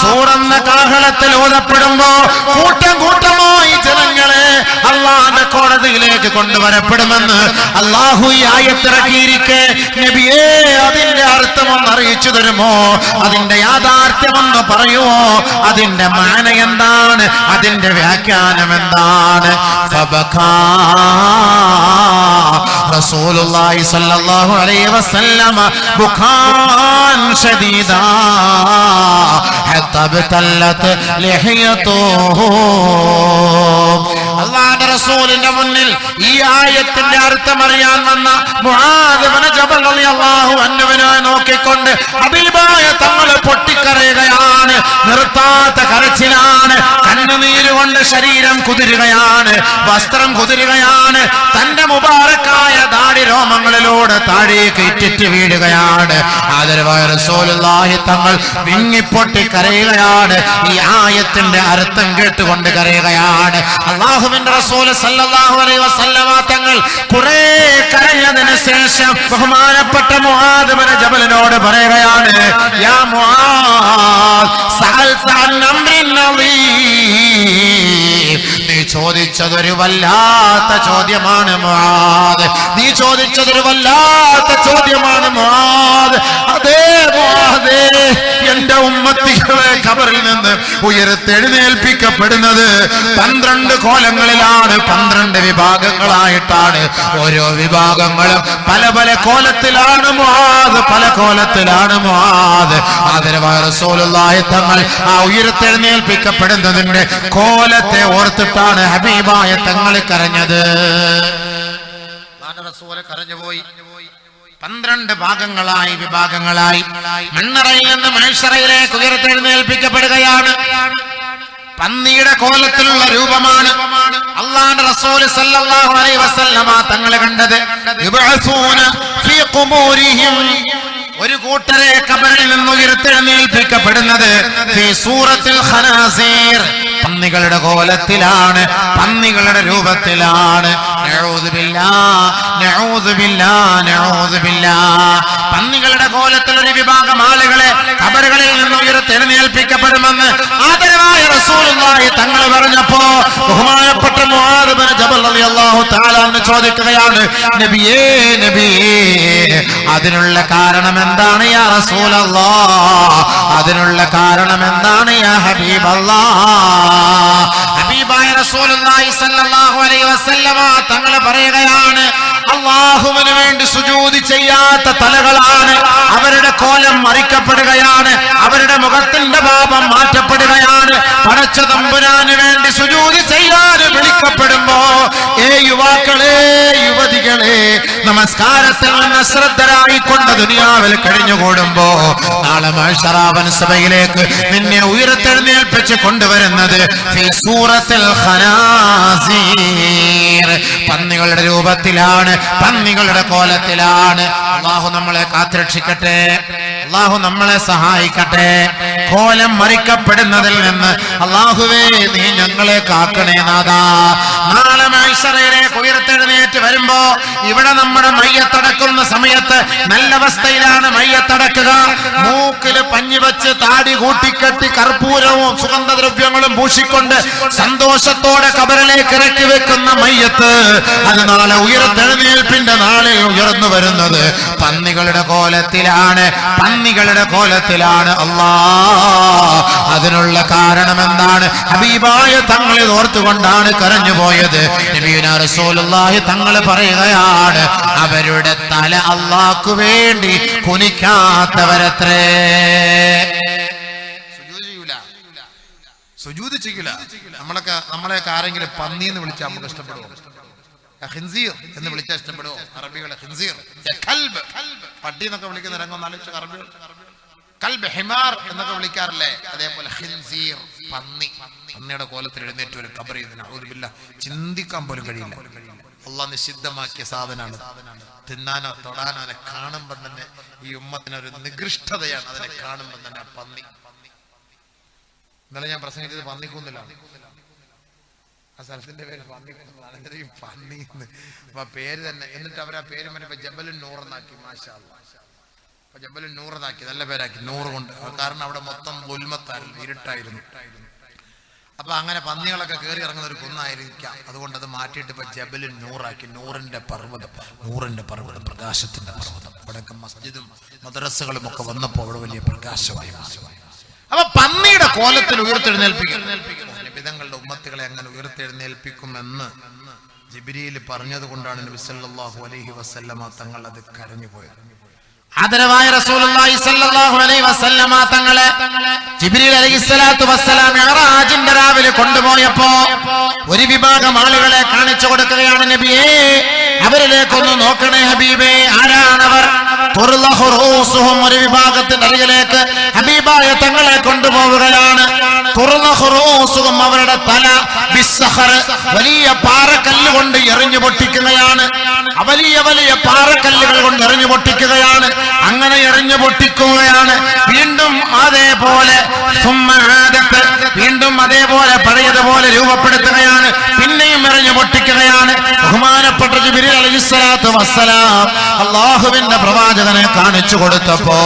സൂറെന്ന കാഹളത്തിൽ ഓതപ്പെടുമ്പോ കൂട്ടം കൂട്ടമായി ജനങ്ങളെ അള്ളാഹുവിന്റെ കോടതിയിലേക്ക് കൊണ്ടുവരപ്പെടുമെന്ന് അള്ളാഹു ഈ ആയത്തിറക്കിയിരിക്കെ നബിയേ, അതിന്റെ അർത്ഥമൊന്ന് അറിയിച്ചു തരുമോ? അതിന്റെ യാഥാർത്ഥ്യമൊന്ന് പറയുമോ? അതിന്റെ മാന എന്താണ്? അതിന്റെ വ്യാഖ്യാനം എന്താണ്? ഫബകാ റസൂലുള്ളാഹി സ്വല്ലല്ലാഹു അലൈഹി വസല്ലമ ബുകാൻ ശദീദാ ഹത്താ ബതല്ലത് ലിഹ്യതുഹു. അല്ലാഹുവിന്റെ റസൂലിന്റെ മുന്നിൽ ഈ ആയത്തിന്റെ അർത്ഥം അറിയാൻ വന്ന മുആദ് ഇബ്നു ജബൽ റളിയല്ലാഹു അൻഹുവിനെ നോക്കിക്കൊണ്ട് ഹബീബായ തങ്ങൾ പൊട്ടിക്കരയുകയാണ്. നിർത്താത്ത കരച്ചിലാണ്, കണ്ണുനീരുകൊണ്ട് ശരീരം കുതിരുകയാണ്, വസ്ത്രം കുതിരുകയാണ്. തന്റെ മുബാറക്കായ ദാടി രോമങ്ങളിലൂടെ താഴേക്ക് ഇറ്റിറ്റ് വീഴുകയാണ്. ആദരവായ റസൂലുള്ളാഹി തങ്ങൾ വിങ്ങിപ്പൊട്ടി കരയുകയാണ്. ഈ ആയത്തിന്റെ അർത്ഥം കേട്ടുകൊണ്ട് കരയുകയാണ്. അല്ലാഹുവിന്റെ റസൂൽ സല്ലല്ലാഹു അലൈഹി വസല്ലമ തങ്ങൾ കുറെ കരഞ്ഞതിന് ശേഷം ബഹുമാനപ്പെട്ട മുആദ് ഇബ്നു ജബലിനോട് പറയുകയാണ്, യാ മുആദ്, സഅൽത അൻ അംറിൻ അളീം, നീ ചോദിച്ചതൊരു വല്ലാത്ത ചോദ്യമാണ് മുആദ്, നീ ചോദിച്ചതൊരു വല്ലാത്ത ചോദ്യമാണ് മുആദ്. അതേ മുആദേ, എന്റെ ഉമ്മത്തികളെ ഖബറിൽ നിന്ന് ഉയർത്തെഴുന്നേൽപ്പിക്കപ്പെടുന്നത് 12 കോലങ്ങളിലാണ്, 12 വിഭാഗങ്ങളായിട്ടാണ്. ഓരോ വിഭാഗങ്ങളും പല പല കോലത്തിലാണ് മുആദ്, പല കോലത്തിലാണ് മുആദ്. ആദരവായ റസൂലുള്ളാഹി തങ്ങൾ ആ ഉയർത്തെഴുന്നേൽപ്പിക്കപ്പെടുന്നതിന്റെ കോലത്തെ ഓർത്തിട്ടാണ് ഹബീബായ തങ്ങൾ കരഞ്ഞത്. റസൂൽ കരഞ്ഞുപോയി. 12 ഭാഗങ്ങളായി, വിഭാഗങ്ങളായി മണ്ണറയിൽ നിന്ന് മഹ്ശറയിലേക്ക് ഉയർത്തെഴുന്നേൽപ്പിക്കപ്പെടുകയാണ്. പന്നിയുടെ കോലത്തിലുള്ള രൂപമാണ് അല്ലാഹുവിന്റെ റസൂൽ സല്ലല്ലാഹു അലൈഹി വസല്ലമ തങ്ങൾ കണ്ടത്. യുബഅസൂന ഫീ ഖുബൂരിഹിം, ഒരു കൂട്ടരെ ഖബറിൽ നിന്ന് ഉയർത്തെഴുന്നേൽപ്പിക്കപ്പെടുന്നത് ഫീ സൂറത്തിൽ ഖനാസീർ, പന്നികളുടെ കോലത്തിലാണ്, പന്നികളുടെ രൂപത്തിലാണ്. നഊദു ബില്ലാഹ്, നഊദു ബില്ലാഹ്, നഊദു ബില്ലാഹ്. പന്നികളുടെ കോലത്തിൽ ഒരു വിഭാഗം ആളുകളെ ഖബറുകളിൽ നിന്ന് ഉയർത്തെഴുന്നേൽപ്പിക്കപ്പെടുമെന്ന് ആദരവായ റസൂലുള്ളാഹി തങ്ങൾ പറഞ്ഞപ്പോ ബഹുമാനപ്പെട്ട മുആദ് ഇബ്നു ജബൽ റളിയല്ലാഹു തആല അൻഹു ചോദിക്കുകയാണ്, നബിയേ, നബിയേ, അതിനുള്ള കാരണം എന്താണ് യാ റസൂലല്ലാഹ്? അതിനുള്ള കാരണം എന്താണ് യാ ഹബീബല്ലാഹ്? ഹബീബായ റസൂലുള്ളാഹി സ്വല്ലല്ലാഹു അലൈഹി വസല്ലമ തങ്ങൾ പറയുകയാണ്, അല്ലാഹുവിന് വേണ്ടി സുജൂദ് ചെയ്യാത്ത തലകളാണ്, അവരുടെ കോലം മറിക്കപ്പെടുകയാണ്, അവരുടെ മുഖത്തിന്റെ പാപം മാറ്റപ്പെടുകയാണ്. പടച്ച തമ്പുരാന് വേണ്ടി സുജൂദ് ചെയ്യാൻ വിളിക്കപ്പെടുമ്പോ, യുവാക്കളെ, യുവതികളെ, നമസ്കാരത്തിൽ നിന്ന് ശ്രദ്ധരായിക്കൊണ്ട് ദുനിയാവിൽ കഴിഞ്ഞുകൂടുമ്പോ നാളെ മഹ്ശറാവൻ സഭയിലേക്ക് നിന്നെ ഉയർത്തെഴുന്നേൽപ്പിച്ച് കൊണ്ടുവരുന്നത് ഫീ സൂറത്തിൽ ഖനാസീർ, പന്നികളുടെ രൂപത്തിലാണ്, പന്നികളുടെ കോലത്തിലാണ്. അല്ലാഹു നമ്മളെ കാത്തുരക്ഷിക്കട്ടെ, അല്ലാഹു നമ്മളെ സഹായിക്കട്ടെ. കോലം മറിക്കപ്പെടുന്നതിൽ നിന്ന് അല്ലാഹുവേ നീ ഞങ്ങളെ കാക്കണേ നാഥാ. നാളെ മഹ്ശറയിലേക്ക് ഉയർത്തെഴുന്നേറ്റ് വരുമ്പോ ഇവിടെ നമ്മുടെ മയ്യത്തടക്കുന്ന സമയത്ത് നല്ല അവസ്ഥയിലാണ് മയ്യത്തടക്കുക. മൂക്കില് പഞ്ഞി വെച്ച് താടി കൂട്ടിക്കെട്ടി കർപ്പൂരവും സുഗന്ധദ്രവ്യങ്ങളും പൂശിക്കൊണ്ട് സന്തോഷത്തോടെ കബറിലേക്ക് ഇറക്കി വെക്കുന്ന മയ്യത്ത് അത് നാളെ ഉയർത്തെഴുന്നേൽപ്പിന്റെ നാളിൽ ഉയർന്നു വരുന്നത് പന്നികളുടെ കോലത്തിലാണ്. അല്ലാഹ് അതിനുള്ള കാരണം എന്താണ്? ഹബീബായ തങ്ങളെ ഓർത്തുകൊണ്ടാണ് കരഞ്ഞുപോയത്. നബിയുനാ റസൂലുള്ളാഹി തങ്ങൾ പറയുകയാണ്, അവരുടെ തല അല്ലാഹ്ക്കു വേണ്ടി കുനിക്കാത്തവരത്രേ. സുജൂദ് ചെയ്യൂല. നമ്മളെയൊക്കെ ആരെങ്കിലും പന്നീന്ന് വിളിച്ചാൽ നമുക്ക് ഇഷ്ടപ്പെടുമോ? ഖിൻസീർ എന്ന് വിളിച്ചാൽ ഇഷ്ടപ്പെടുമോ? അറബികളെ ഖിൻസീർ, കൽബ്, പട്ടി എന്നൊക്കെ വിളിക്കുന്ന രംഗം നാലിച്ച് അറബികൾ കൽബ്, ഹിമാർ എന്നൊക്കെ വിളിക്കാറില്ലേ? അതേപോലെ ഖിൻസീർ, പന്നിയുടെ കോലത്തിൽ എഴുന്നേറ്റ് ഒരു ഖബറിൽ ചിന്തിക്കാൻ പോലും കഴിയില്ല. അള്ളാഹ് നിഷിദ്ധമാക്കിയ സാധനമാണ്. തിന്നാനോ തൊടാനോ അതിനെ കാണുമ്പോൾ തന്നെ ഈ ഉമ്മത്തിനൊരു നികൃഷ്ടതയാണ്. അതിനെ കാണുമ്പോൾ തന്നെ പന്നി. ഇന്നലെ ഞാൻ പ്രസംഗിച്ചത് പന്നിക്കുന്നിലാണ്. ആ സ്ഥലത്തിന്റെ പേര് പന്നിക്കുന്നാണ്. പന്നി അപ്പൊ പേര് തന്നെ. എന്നിട്ട് അവർ ആ പേര് മറ്റേ ജബലുൻ നൂർ എന്നാക്കി. മാഷാ അല്ലാഹ്, ജബലുൻ നൂർ എന്നാക്കി, നല്ല പേരാക്കി, നൂറ് കൊണ്ട്. കാരണം അവിടെ മൊത്തം ഉൽമത്തായിരുന്നു, ഇരുട്ടായിരുന്നു. അപ്പൊ അങ്ങനെ പന്നികളൊക്കെ കയറി ഇറങ്ങുന്ന ഒരു കുന്നായിരിക്കാം. അതുകൊണ്ട് അത് മാറ്റിയിട്ട് ഇപ്പൊ ജബലുൻ നൂറാക്കി. നൂറിന്റെ പർവ്വതം, പ്രകാശത്തിന്റെ പർവ്വതം. അവിടെയൊക്കെ മസ്ജിദും മദ്രസകളും ഒക്കെ വന്നപ്പോ അവിടെ വലിയ പ്രകാശമായി. അപ്പൊ പന്നിയുടെ കോലത്തിൽ ഉയർത്തെഴുന്നേൽപ്പിക്കും. നബിതങ്ങളുടെ ഉമ്മത്തുകളെ അങ്ങനെ ഉയർത്തെഴുന്നേൽപ്പിക്കുമെന്ന് ജിബ്രീൽ പറഞ്ഞത് കൊണ്ടാണ് നബി സല്ലല്ലാഹു അലൈഹി വസല്ലമ തങ്ങൾ അത് കരഞ്ഞുപോയത്. ആദരവായ റസൂലുള്ളാഹി സ്വല്ലല്ലാഹു അലൈഹി വസല്ലമ തങ്ങളെ ജിബ്രീൽ അലൈഹിസ്സലാത്തു വസ്സലാം മിഅ്റാജിന്റെ രാവിലെ കൊണ്ടുപോയപ്പോ ഒരു വിഭാഗം ആളുകളെ കാണിച്ചു കൊടുക്കുകയാണ്. നബിയേ, അവരിലേക്കൊന്ന് നോക്കണേ ഹബീബേ. ആരാണവർ? ഒരു വിഭാഗത്തിന്റെ അരികിലേക്ക് ഹബീബായ തങ്ങളെ കൊണ്ടുപോവുകയാണ്. അവരുടെ തല വലിയ പാറക്കല്ല് കൊണ്ട് എറിഞ്ഞു പൊട്ടിക്കുകയാണ്. വലിയ വലിയ പാറക്കല്ലുകൾ കൊണ്ട് എറിഞ്ഞു പൊട്ടിക്കുകയാണ്. അങ്ങനെ എറിഞ്ഞു പൊട്ടിക്കുകയാണ്. വീണ്ടും അതേപോലെ പഴയതുപോലെ രൂപപ്പെടുത്തുകയാണ്. പിന്നെയും എറിഞ്ഞു പൊട്ടിക്കുകയാണ്. ബഹുമാനപ്പെട്ട ജിബ്രീൽ അലൈഹിസ്സലാത്തു വസ്സലാം അല്ലാഹുവിന്റെ പ്രവാചകനെ കാണിച്ചു കൊടുത്തപ്പോ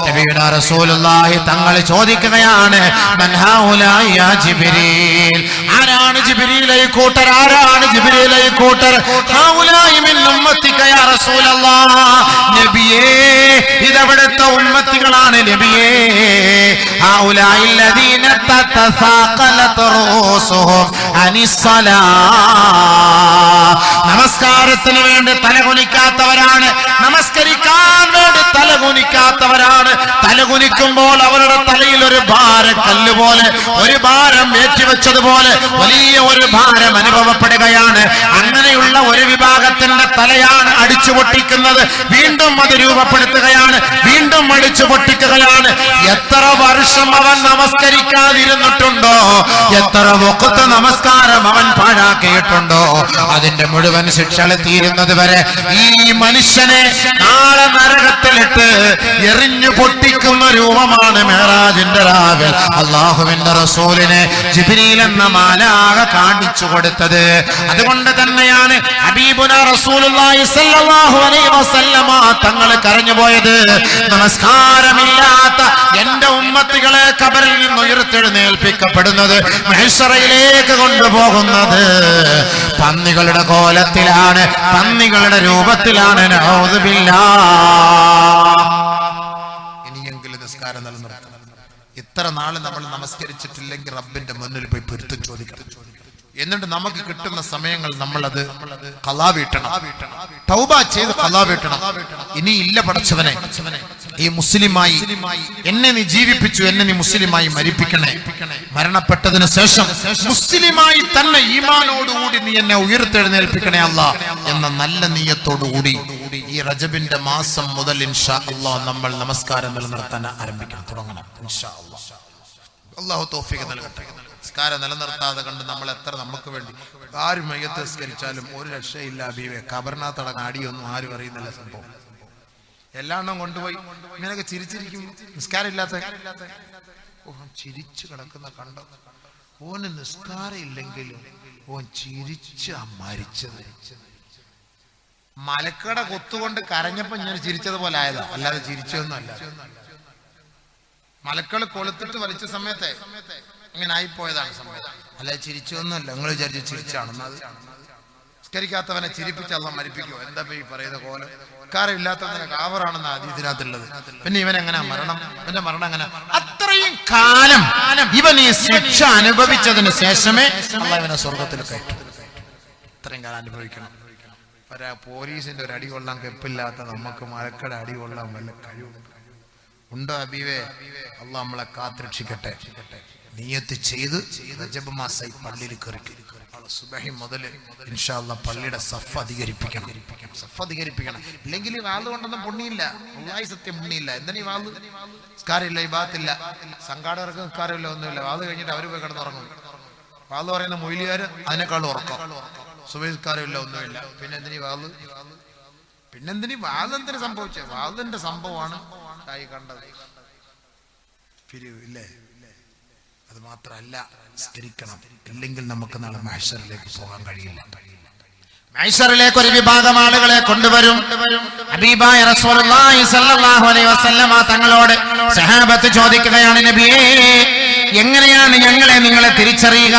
നബിയുനാ റസൂലുള്ളാഹി തങ്ങൾ ചോദിക്കുകയാണ്, മൻ ഹൗലാ യാ ജിബ്രീൽ? ആരാണ് ജിബ്രീൽ ഈ കൂട്ടർ? ആരാണ് ജിബ്രീൽ ഈ കൂട്ടർ? ഹൗലായി മിൻ ഉമ്മത്തിക യാ റസൂലല്ലാഹ്. നബിയേ, ഇതവിടുത്തെ ഉമ്മത്തികളാണ് നബിയേ. ഹൗലായി الذين تتثاقلت رؤوسهم عن الصلاة. നമസ്കാരത്തിന് വേണ്ടി തലകുനിക്കാത്തവരാണ്. നമസ്കരിക്കാൻ വേണ്ടി തലകുനിക്കാത്തവരാണ്. തലകുനിക്കുമ്പോൾ അവരുടെ തലയിൽ ഒരു ഭാരക്കല്ല് പോലെ, ഒരു ഭാരം ഏറ്റിവെച്ചതുപോലെ വലിയ ഒരു ഭാരം അനുഭവപ്പെടുകയാണ്. അങ്ങനെയുള്ള ഒരു വിഭാഗത്തിന്റെ തലയാണ് അടിച്ചു പൊട്ടിക്കുന്നത്. വീണ്ടും അത് രൂപപ്പെടുത്തുകയാണ്. വീണ്ടും അടിച്ചു പൊട്ടിക്കുകയാണ്. എത്ര വർഷം അവൻ നമസ്കരിക്കാതിരുന്നിട്ടുണ്ടോ, എത്ര വഖത്ത് നമസ്കാരം അവൻ പാഴാക്കിയിട്ടുണ്ടോ, അതിന്റെ മുഴുവൻ ശിക്ഷകൾ തീരുന്നത് വരെ ഈ മനുഷ്യനെ നാളെ നരകത്തിലിട്ട് എറിഞ്ഞു പൊട്ടിക്കുന്ന രൂപമാണ് മിഅ്റാജിന്റെ രാവിൽ അല്ലാഹുവിന്റെ റസൂലിനെ ജിബ്രീൽ എന്ന മാലാഖ കാണിച്ചു കൊടുത്തത്. അതുകൊണ്ട് തന്നെയാണ് ഹബീബുനാ റസൂലുള്ളാഹി സ്വല്ലല്ലാഹു അലൈഹി വസല്ലമ തങ്ങൾ കരഞ്ഞുപോയത്. നമസ്കാരമില്ലാത്ത എന്റെ ഉമ്മത്തികളെ ഖബറിൽ നിന്ന് ഉയർത്തെഴുന്നേൽപ്പിക്കപ്പെടുന്നത്, മഹ്ശറയിലേക്ക് കൊണ്ടുപോകുന്നത് പന്നികളുടെ കോലത്തിലാണ്, പന്നികളുടെ രൂപത്തിലാണ്. നഊദു ബില്ലാഹ്. ഇനിയെങ്കിലും നിസ്കാരം നിലനിർത്തണം. ഇത്ര നാള് നമ്മൾ നമസ്കരിച്ചിട്ടില്ലെങ്കിൽ റബ്ബിന്റെ മുന്നിൽ പോയി പൊരുത്തം ചോദിക്കണം. എന്നിട്ട് നമുക്ക് കിട്ടുന്ന സമയങ്ങൾ നമ്മളത് ഖളാ വീട്ടണം, തൗബ ചെയ്ത് ഖളാ വീട്ടണം. ഇനി ഇല്ല പടച്ചവനെ, ഈ മുസ്ലിമായി എന്നെ നീ ജീവിപ്പിച്ചു, എന്നെ നീ മുസ്ലിമായി മരിപ്പിക്കണേ. മരണപ്പെട്ടതിന് ശേഷം മുസ്ലിമായി തന്നെ ഈമാനോടുകൂടി നീ എന്നെ ഉയർത്തെഴുന്നേൽപ്പിക്കണേ അല്ലാഹ് എന്ന നല്ല നിയ്യത്തോടുകൂടി ഈ റജബിന്റെ മാസം മുതൽ ഇൻഷാ അല്ലാഹ് നമ്മൾ നമസ്കാരം നിലനിർത്താൻ ആരംഭിക്കണം, തുടങ്ങണം ഇൻഷാ അല്ലാഹ്. അല്ലാഹു തൗഫീഖ് നൽകട്ടെ. നിസ്കാരം നിലനിർത്താതെ കണ്ട് നമ്മൾ എത്ര നമുക്ക് വേണ്ടി ആരും മയ്യത്ത് നിസ്കരിച്ചാലും ഒരു രക്ഷയില്ല ഹബീബേ. ഖബറിനകത്തടങ്ങ് അടിയൊന്നും ആരും അറിയുന്നില്ല. സംഭവം എല്ലാണ്ണവും കൊണ്ടുപോയി ഇങ്ങനെയൊക്കെ ചിരിച്ചിരിക്കും. നിസ്കാരം ഇല്ലാത്ത ചിരിച്ചു കിടക്കുന്ന കണ്ടോ? ഓന് നിസ്കാരം ഇല്ലെങ്കിലും ഓൻ ചിരിച്ച മരിച്ചത്. മലക്കട കൊത്തുകൊണ്ട് കരഞ്ഞപ്പോ ഞാൻ ചിരിച്ചതുപോലെ ആയതാ, അല്ലാതെ ചിരിച്ചൊന്നും അല്ല. മലക്കൾ കൊളുത്തിട്ട് വലിച്ച സമയത്തെ ഇങ്ങനെ ആയിപ്പോയതാണ് സമയം, അല്ലാതെ ചിരിച്ചൊന്നുമല്ല. നിങ്ങൾ വിചാരിച്ച് ചിരിച്ചാണെന്ന്. അത് സ്കരിക്കാത്തവനെ ചിരിപ്പിച്ച് അള്ളാഹ് മരിപ്പിക്കുമോ? എന്താ ഈ പറയുന്ന പോലെ കാരമില്ലാത്തവനെ കാവറാണെന്ന ഹദീസിനകത്തുള്ളത്. പിന്നെ ഇവൻ എങ്ങനെ മരണം? ഇവന്റെ മരണം എങ്ങനെ? അത്രയും കാലം ഇവൻ ഈ ശിക്ഷ അനുഭവിച്ചതിന് ശേഷമേ അള്ളാഹ് ഇവനെ സ്വർഗത്തിൽ കയറ്റും. ഇത്രയും കാലം അനുഭവിക്കണം. പോലീസിന്റെ ഒരു അടി കൊള്ളാൻ കെപ്പില്ലാത്ത നമുക്ക് മലക്കട അടി കൊള്ളാൻ വല്ല കഴിവുണ്ടോ ഹബീബേ? അള്ളാഹ് നമ്മളെ കാത്തുരക്ഷിക്കട്ടെ. നിയത്ത് ചെയ്ത് റജബ് മാസമായി പള്ളിയിൽ കയറി സുബഹി മുതൽ ഇൻഷാ അല്ലാഹ് പള്ളിയുടെ സഫ് അധികരിപ്പിക്കണം. ഇല്ലെങ്കിൽ വാള് കൊണ്ടൊന്നും പുണ്ണിയില്ല. അള്ളാഹി സത്യം പുണ്ണിയില്ല. എന്തിനീ വാള്? നിസ്കാരമില്ല, ഇബാദത്തില്ല, സംഘാടകർക്ക് നിസ്കാരമില്ല, ഒന്നുമില്ല. വാള് കഴിഞ്ഞിട്ട് അവര് പോയി കിടന്നുറങ്ങും. വാള് പറയുന്ന മൊയ്ലിയാര് അതിനേക്കാളും ഉറക്കം. സുബഹിസ്കാരമില്ല, ഒന്നുമില്ല. പിന്നെ എന്തിനീ വാള്? വാളെന്തിനു സംഭവിച്ചത്? വാളിന്റെ സംഭവമാണ് ആയി കണ്ടത്. പിരിവ് ഇല്ലേ? അത് മാത്രമല്ല, സ്കരിക്കണം. ഇല്ലെങ്കിൽ നമുക്ക് നാളെ മഹ്ശറിലേക്ക് പോകാൻ കഴിയില്ല. മഹ്ശറിലേക്ക് ഒരു വിഭാഗം ആളുകളെ കൊണ്ടുവരും. ഹബീബായ റസൂലുള്ളാഹി സ്വല്ലല്ലാഹു അലൈഹി വസല്ലമ തങ്ങളോട് സഹാബത്ത് ചോദിക്കുകയാണ്, നബിയേ, എങ്ങനെയാണ് നിങ്ങളെ തിരിച്ചറിയുക?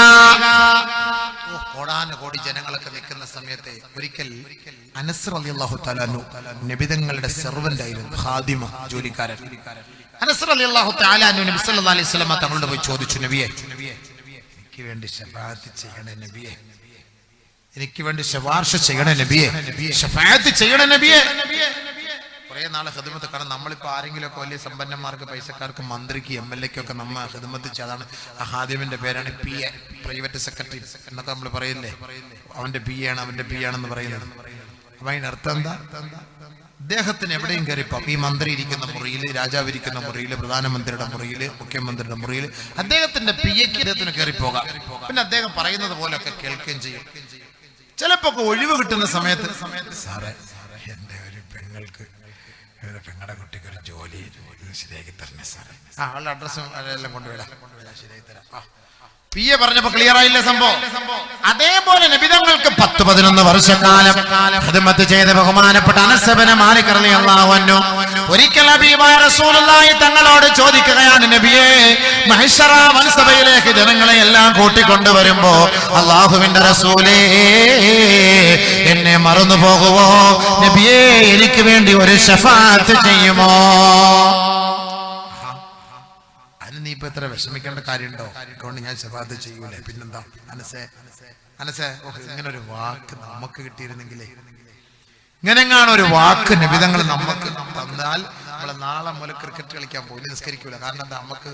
കോടാനുകോടി ജനങ്ങളൊക്കെ നിൽക്കുന്ന സമയത്ത് ഒരിക്കൽ അനസ് റളിയല്ലാഹു തആല അൻഹു നബി തങ്ങളുടെ സെർവന്റ് ആയിരുന്നു, ഖാദിമ, ജോലിക്കാരൻ. അനസ് റളിയല്ലാഹു തആല അൻഹു നബി സല്ലല്ലാഹു അലൈഹി വസല്ലം തങ്ങളോട് പോയി ചോദിച്ചു, നബിയേ, എനിക്ക് വേണ്ടി ശഫാഅത്ത് ചെയ്യണേ നബിയേ, എനിക്ക് വേണ്ടി ശുപാർശ ചെയ്യണേ നബിയേ, ശഫാഅത്ത് ചെയ്യണേ നബിയേ. കുറെ നാളെ ഖിദ്മത്ത്. കാരണം നമ്മളിപ്പോ ആരെങ്കിലുമൊക്കെ വലിയ സമ്പന്നന്മാർക്ക്, പൈസക്കാർക്ക്, മന്ത്രിക്ക്, MLA ക്കൊക്കെ നമ്മ ഖിദ്മത്ത് ചെയ്താണ്. ആ ഹാദിമിന്റെ പേരാണ് PA, പ്രൈവറ്റ് സെക്രട്ടറി എന്നൊക്കെ നമ്മൾ പറയില്ലേ. അവന്റെ PA ആണെന്ന് പറയുന്നത്. അപ്പൊ അതിന്റെ അർത്ഥം എന്താ? അദ്ദേഹത്തിന് എവിടെയും കയറിപ്പോ ഈ മന്ത്രി ഇരിക്കുന്ന മുറിയിൽ, രാജാവ് ഇരിക്കുന്ന മുറിയിൽ, പ്രധാനമന്ത്രിയുടെ മുറിയിൽ, മുഖ്യമന്ത്രിയുടെ മുറിയിൽ അദ്ദേഹത്തിന്റെ PAക്ക് അദ്ദേഹത്തിന് കയറിപ്പോകാം. പിന്നെ അദ്ദേഹം പറയുന്നത് പോലെയൊക്കെ കേൾക്കുകയും ചെയ്യും. ചിലപ്പോ ഒഴിവ് കിട്ടുന്ന സമയത്ത്, സാറേ, എന്റെ ഒരു പെങ്ങളുടെ കുട്ടിക്ക് ഒരു ജോലി ശരിയാക്കി തരണേ സാറേ, ആളുടെ അഡ്രസ്സും എല്ലാം കൊണ്ടുവരാം, ശരിയാക്കി തരാം. PA പറഞ്ഞപ്പോ ക്ലിയർ ആയില്ലേ സംഭവം? അതേപോലെ നബിതങ്ങൾക്ക് 10-11 വർഷക്കാലം ഖിദ്മത്ത് ചെയ്ത ബഹുമാനപ്പെട്ട അനസ് ഇബ്നു മാലിക് റളിയല്ലാഹു അൻഹു ഒരിക്കൽ ഹബീബായ റസൂലുള്ളാഹി തങ്ങളോട് ചോദിക്കുകയാണ്, നബിയേ, മഹ്ശറ വൻസഭയിലേക്ക് ജനങ്ങളെ എല്ലാം കൂട്ടിക്കൊണ്ടുവരുമ്പോ അല്ലാഹുവിന്റെ റസൂലേ, എന്നെ മറന്നു പോകുവോ നബിയേ? എനിക്ക് വേണ്ടി ഒരു ശഫാഅത്ത് ചെയ്യുമോ? നീ ഇപ്പൊ എത്ര വിഷമിക്കേണ്ട കാര്യമുണ്ടോ? അതുകൊണ്ട് ഞാൻ ശഫാഅത്ത് ചെയ്യൂലേ. പിന്നെന്താ? അനസേ, ഇങ്ങനെ ഒരു വാക്ക് നമുക്ക് കിട്ടിയിരുന്നെങ്കിലേ, ഇങ്ങനെങ്ങാണ് ഒരു വാക്ക് നബിതങ്ങൾ നമുക്ക് തന്നാൽ നമ്മളെ നാളെ മുതൽ ക്രിക്കറ്റ് കളിക്കാൻ പോയി നിസ്കരിക്കൂല. കാരണം എന്താ? നമുക്ക്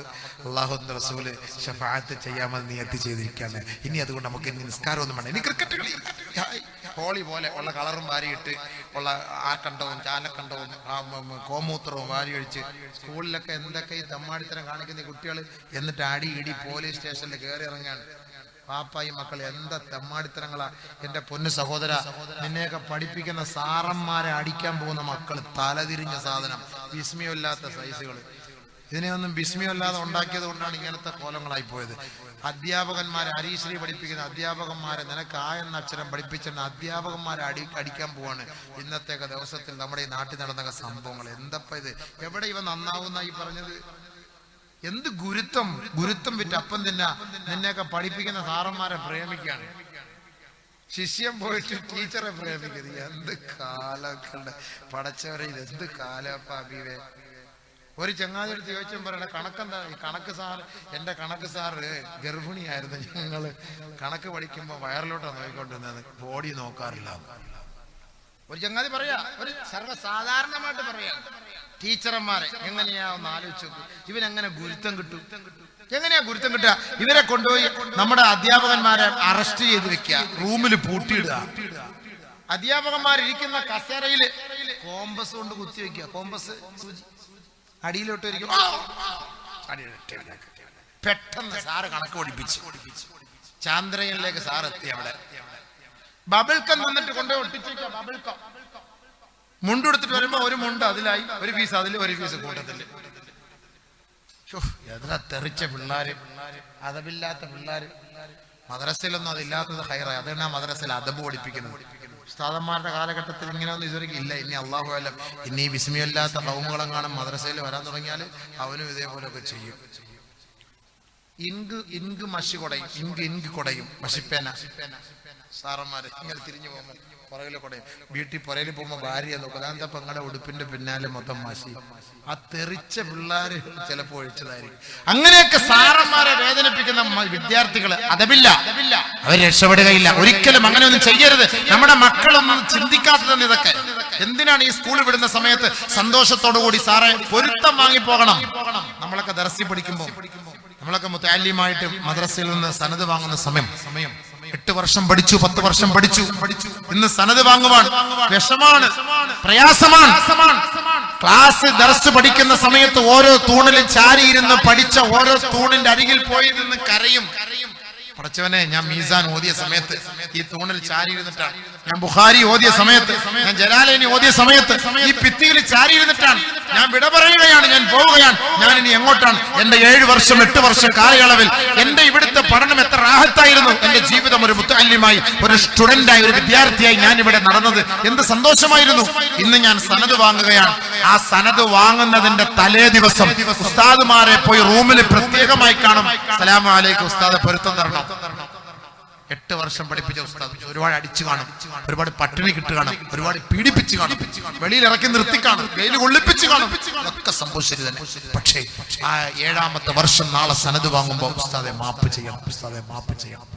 അല്ലാഹുവിന്റെ റസൂല് ശഫാഅത്ത് ചെയ്യാമെന്ന് നിയത്ത് ചെയ്തിരിക്കാണ്. ഇനി അതുകൊണ്ട് നമുക്ക് ഇനി നിസ്കാരം ഒന്നും വേണ്ട, ഇനി ക്രിക്കറ്റ് കളി. ഹോളി പോലെ ഉള്ള കളറും വാരിയിട്ട് ഉള്ള ആക്കണ്ടവും ചാലക്കണ്ടവും കോമൂത്രവും വാരി ഒഴിച്ച് സ്കൂളിലൊക്കെ എന്തൊക്കെ ഈ തമ്മാടിത്തരം കാണിക്കുന്ന കുട്ടികൾ, എന്നിട്ട് അടി ഇടി പോലീസ് സ്റ്റേഷനിൽ കയറി ഇറങ്ങാൻ. പാപ്പായി മക്കൾ എന്താ തെമ്മാടിത്തരങ്ങളാ! എന്റെ പൊന്നു സഹോദര, നിന്നെയൊക്കെ പഠിപ്പിക്കുന്ന സാറന്മാരെ അടിക്കാൻ പോകുന്ന മക്കൾ, തലതിരിഞ്ഞ സാധനം, വിസ്മയമില്ലാത്ത സൈസുകൾ. ഇതിനെയൊന്നും വിസ്മയമില്ലാതെ ഉണ്ടാക്കിയത് കൊണ്ടാണ് ഇങ്ങനത്തെ കോലങ്ങളായി പോയത്. അധ്യാപകന്മാരെ, ഹരീശ്രീ പഠിപ്പിക്കുന്ന അധ്യാപകന്മാരെ, നിനക്ക് എന്ന അക്ഷരം പഠിപ്പിച്ചിരുന്ന അധ്യാപകന്മാരെ അടിക്കാൻ പോവാണ് ഇന്നത്തെയൊക്കെ ദിവസത്തിൽ നമ്മുടെ ഈ നാട്ടിൽ നടന്ന സംഭവങ്ങൾ. എന്തപ്പ ഇത്? എവിടെ ഇവ നന്നാവുന്ന ഈ പറഞ്ഞത്? എന്ത് ഗുരുത്വം വിറ്റ് അപ്പം നിന്നെയൊക്കെ പഠിപ്പിക്കുന്ന സാറന്മാരെ പ്രേമിക്കാണ്. ശിഷ്യം പോയിട്ട് ടീച്ചറെ പ്രേമിക്കുന്നത്. എന്ത് കാലൊക്കെ പടച്ചവരെ, ഇത് എന്ത് കാലപ്പ അബീവേ. ഒരു ചങ്ങാതിയെടുത്ത് ചോദിച്ചും പറയണ കണക്കെന്താ? കണക്ക് സാർ, എന്റെ കണക്ക് സാറ് ഗർഭിണിയായിരുന്നു. ഞങ്ങള് കണക്ക് പഠിക്കുമ്പോ വയറിലോട്ടാണ് നോക്കിക്കൊണ്ടിരുന്നത്, ബോഡി നോക്കാറില്ല. ഒരു ചങ്ങാതി പറയാ, ഒരു സർവ്വസാധാരണമായിട്ട് പറയാ. ടീച്ചർമാരെ എങ്ങനെയാ ഒന്ന് ആലോചിച്ചു. ഇവനെങ്ങനെ ഗുരുത്വം കിട്ടും? എങ്ങനെയാ ഗുരുത്വം കിട്ടുക? ഇവരെ കൊണ്ടുപോയി നമ്മുടെ അധ്യാപകന്മാരെ അറസ്റ്റ് ചെയ്ത് വെക്കുക, റൂമിൽ പൂട്ടിയിടുക. അധ്യാപകന്മാരിരിക്കുന്ന കസേരയില് കോമ്പസ് കൊണ്ട് കുത്തി വെക്കുക. കോമ്പസ് അടിയിലോട്ട് ഇരിക്കും. പെട്ടെന്ന് സാറ് കണക്ക് പഠിപ്പിച്ചു. ചാന്ദ്രയനിലേക്ക് സാർ എത്തി. അവിടെ ബബിൾക്കം തന്നിട്ട് കൊണ്ടുപോയി ഒട്ടിച്ചിരിക്കുക. ബബിൾക്കം മുണ്ടെടുത്തിട്ട് വരുമ്പോ ഒരു മുണ്ട് അതിലായി, ഒരു പീസ് അതിൽ, ഒരു പീസ് കൂട്ടത്തില്. എത്ര തെറിച്ച പിള്ളേര്, അതമില്ലാത്ത പിള്ളേര്. മദ്രസയിലൊന്നും അതില്ലാത്തത് ഹൈറായി. അതാണ് ആ മദ്രസയിൽ അദബ് പഠിപ്പിക്കുന്നത്. ഉസ്താദന്മാരുടെ കാലഘട്ടത്തിൽ ഇങ്ങനെയൊന്നും ഇതുവരെ ഇല്ല. ഇനി അള്ളാഹു അലം, ഇനി വിസ്മയമില്ലാത്ത കൗമുകളെങ്ങാനും മദ്രസയിൽ വരാൻ തുടങ്ങിയാൽ അവനും ഇതേപോലെയൊക്കെ ചെയ്യും. ഇങ്ക് മഷി കൊടയും, ഇങ്ക് കൊടയും, മഷിപ്പേന സാറന്മാര് ഇങ്ങനെ തിരിഞ്ഞു പോകുമ്പോൾ പുറകിലെ കൊടയും. വീട്ടിൽ പുറയിൽ പോകുമ്പോൾ ഭാര്യ നോക്കുക, അതാ പെങ്ങളുടെ ഉടുപ്പിന്റെ പിന്നാലെ മൊത്തം മഷി. ആ തെറിച്ച പിള്ളേര് ചിലപ്പോൾ ഒഴിച്ചതായിരിക്കും. അങ്ങനെയൊക്കെ സാറന്മാരെ വേദനിപ്പിക്കുന്ന വിദ്യാർത്ഥികള് അതബില്ല, അവർ രക്ഷപ്പെടുകയില്ല. ഒരിക്കലും അങ്ങനെയൊന്നും ചെയ്യരുത്. നമ്മുടെ മക്കളൊന്നും ചിന്തിക്കാത്തതെന്ന് ഇതൊക്കെ. എന്തിനാണ് ഈ സ്കൂളിൽ വിടുന്ന സമയത്ത് സന്തോഷത്തോടു കൂടി സാറേ പൊരുത്തം വാങ്ങിപ്പോകണം? നമ്മളൊക്കെ ദർസി പഠിക്കുമ്പോൾ, നമ്മളൊക്കെ മുത്തഅല്ലിമായിട്ട് മദ്രസയിൽ നിന്ന് സനത് വാങ്ങുന്ന സമയം 8 വർഷം പഠിച്ചു, 10 വർഷം പഠിച്ചു. ഇന്ന് സനത് വാങ്ങുവാൻ വിഷമാണ്, പ്രയാസമാണ്. ക്ലാസ് ദർസ് പഠിക്കുന്ന സമയത്ത് ഓരോ തൂണിലും ചാരിയിരുന്ന് പഠിച്ച ഓരോ തൂണിന്റെ അരികിൽ പോയി നിന്ന് കരയും. പടച്ചവനെ, ഞാൻ മീസാൻ ഓതിയ സമയത്ത് ഈ തൂണിൽ ചാരിയിരുന്നിട്ടാണ്, ഞാൻ ബുഖാരി ഓതിയ സമയത്ത്, ഞാൻ ജലാലൈനി ഓതിയ സമയത്ത് ഈ ഭിത്തിയിൽ ചാരിയിരുന്നിട്ടാണ് ഞാൻ വിട പറയുകയാണ്, ഞാൻ പോവുകയാണ്, ഞാൻ ഇനി എങ്ങോട്ടാണ്? എന്റെ 7 വർഷം 8 വർഷം കാലയളവിൽ എന്റെ ഇവിടുത്തെ പഠനം എത്ര റാഹത്തായിരുന്നു. എന്റെ ജീവിതം ഒരു മുത്തഅല്ലിമായി, ഒരു സ്റ്റുഡന്റായി, ഒരു വിദ്യാർത്ഥിയായി ഞാൻ ഇവിടെ നടന്നത് എന്ത് സന്തോഷമായിരുന്നു. ഇന്ന് ഞാൻ സനത് വാങ്ങുകയാണ്. ആ സനത് വാങ്ങുന്നതിന്റെ തലേ ദിവസം ഉസ്താദുമാരെ പോയി റൂമിൽ പ്രത്യേകമായി കാണും. അസ്സലാമു അലൈക്കും ഉസ്താദ്, പൊരുത്തം തരണം. 8 വർഷം പഠിപ്പിച്ച ഉസ്താദ് ഒരുപാട് അടിച്ചു കാണും, ഒരുപാട് പട്ടിണി കിട്ടു കാണും, ഒരുപാട് പീഡിപ്പിച്ച് കാണും, വെളിയിൽ ഇറക്കി നിർത്തി കാണും, വെയിൽ കൊള്ളിപ്പിച്ച് കാണും. അതൊക്കെ സംഭവിച്ചത് തന്നെ. പക്ഷേ ആ 7ാമത്തെ വർഷം നാളെ സനത് വാങ്ങുമ്പോൾ ഉസ്താദെ മാപ്പ് ചെയ്യണം, ഉസ്താദെ മാപ്പ് ചെയ്യണം.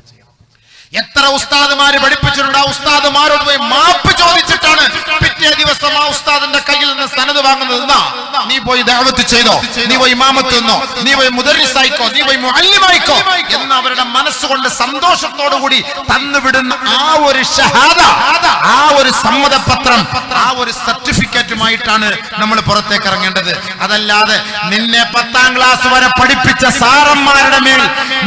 എത്ര ഉസ്താദുമാര് പഠിപ്പിച്ചിട്ടുണ്ട്? ആ ഉസ്താദുമാരോട് പോയി മാപ്പ് ചോദിച്ചിട്ടാണ് പിറ്റേ ദിവസം ആ ഉസ്താദിന്റെ കയ്യിൽ നിന്ന് സനത് വാങ്ങുന്നത്. നീ പോയി ദഅവത്ത് ചെയ്തോ, നീ പോയി ഇമാമത്ത് നിന്നോ, നീ പോയി മുദർരിസായിക്കോ, നീ പോയി മുഅല്ലിമായിക്കോ എന്ന് അവരുടെ മനസ്സുകൊണ്ട് സന്തോഷത്തോടുകൂടി തന്നുവിടുന്ന ആ ഒരു ഷഹാദ, ആ ഒരു സമ്മതപത്രം, ആ ഒരു സർട്ടിഫിക്കറ്റുമായിട്ടാണ് നമ്മൾ പുറത്തേക്ക് ഇറങ്ങേണ്ടത്. അതല്ലാതെ നിന്നെ 10ാം ക്ലാസ് വരെ പഠിപ്പിച്ച സാറന്മാരുടെ മേൽ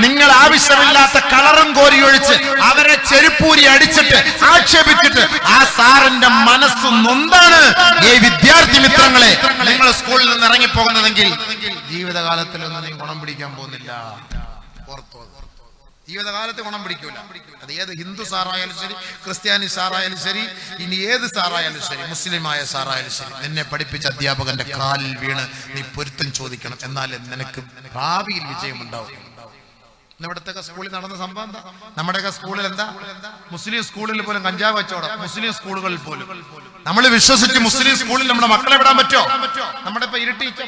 നിങ്ങൾ ആവശ്യമില്ലാത്ത കളറും കോരി ഒഴിച്ച് അവരെ ചെരുപ്പൂരി അടിച്ചിട്ട് ആക്ഷേപിച്ചിട്ട് ആ സാറിന്റെ മനസ്സ് നൊന്താണ് ഈ വിദ്യാർത്ഥി മിത്രങ്ങളെ നിങ്ങൾ സ്കൂളിൽ നിന്ന് ഇറങ്ങിപ്പോകുന്നതെങ്കിൽ ജീവിതകാലത്തിലൊന്നും നീ ഗുണം പിടിക്കാൻ പോകുന്നില്ല. ജീവിതകാലത്ത് ഗുണം പിടിക്കൂല. അത് ഏത് ഹിന്ദു സാറായാലും ശരി, ക്രിസ്ത്യാനി സാറായാലും ശരി, ഇനി ഏത് സാറായാലും ശരി, മുസ്ലിമായ സാറായാലും ശരി, നിന്നെ പഠിപ്പിച്ച അധ്യാപകന്റെ കാലിൽ വീണ് നീ പൊരുത്തം ചോദിക്കണം. എന്നാലേ നിനക്ക് ഭാവിയിൽ വിജയമുണ്ടാവും. ഇവിടത്തെ സ്കൂളിൽ നടന്ന സംഭവം എന്താ? നമ്മുടെയൊക്കെ സ്കൂളിൽ എന്താ? മുസ്ലിം സ്കൂളിൽ പോലും കഞ്ചാവ് കച്ചവടം, മുസ്ലിം സ്കൂളുകളിൽ പോലും. നമ്മൾ വിശ്വസിച്ച് മുസ്ലിം സ്കൂളിൽ നമ്മുടെ മക്കളെ വിടാൻ പറ്റുമോ? നമ്മുടെ ഇപ്പൊ ഇരട്ടീച്ച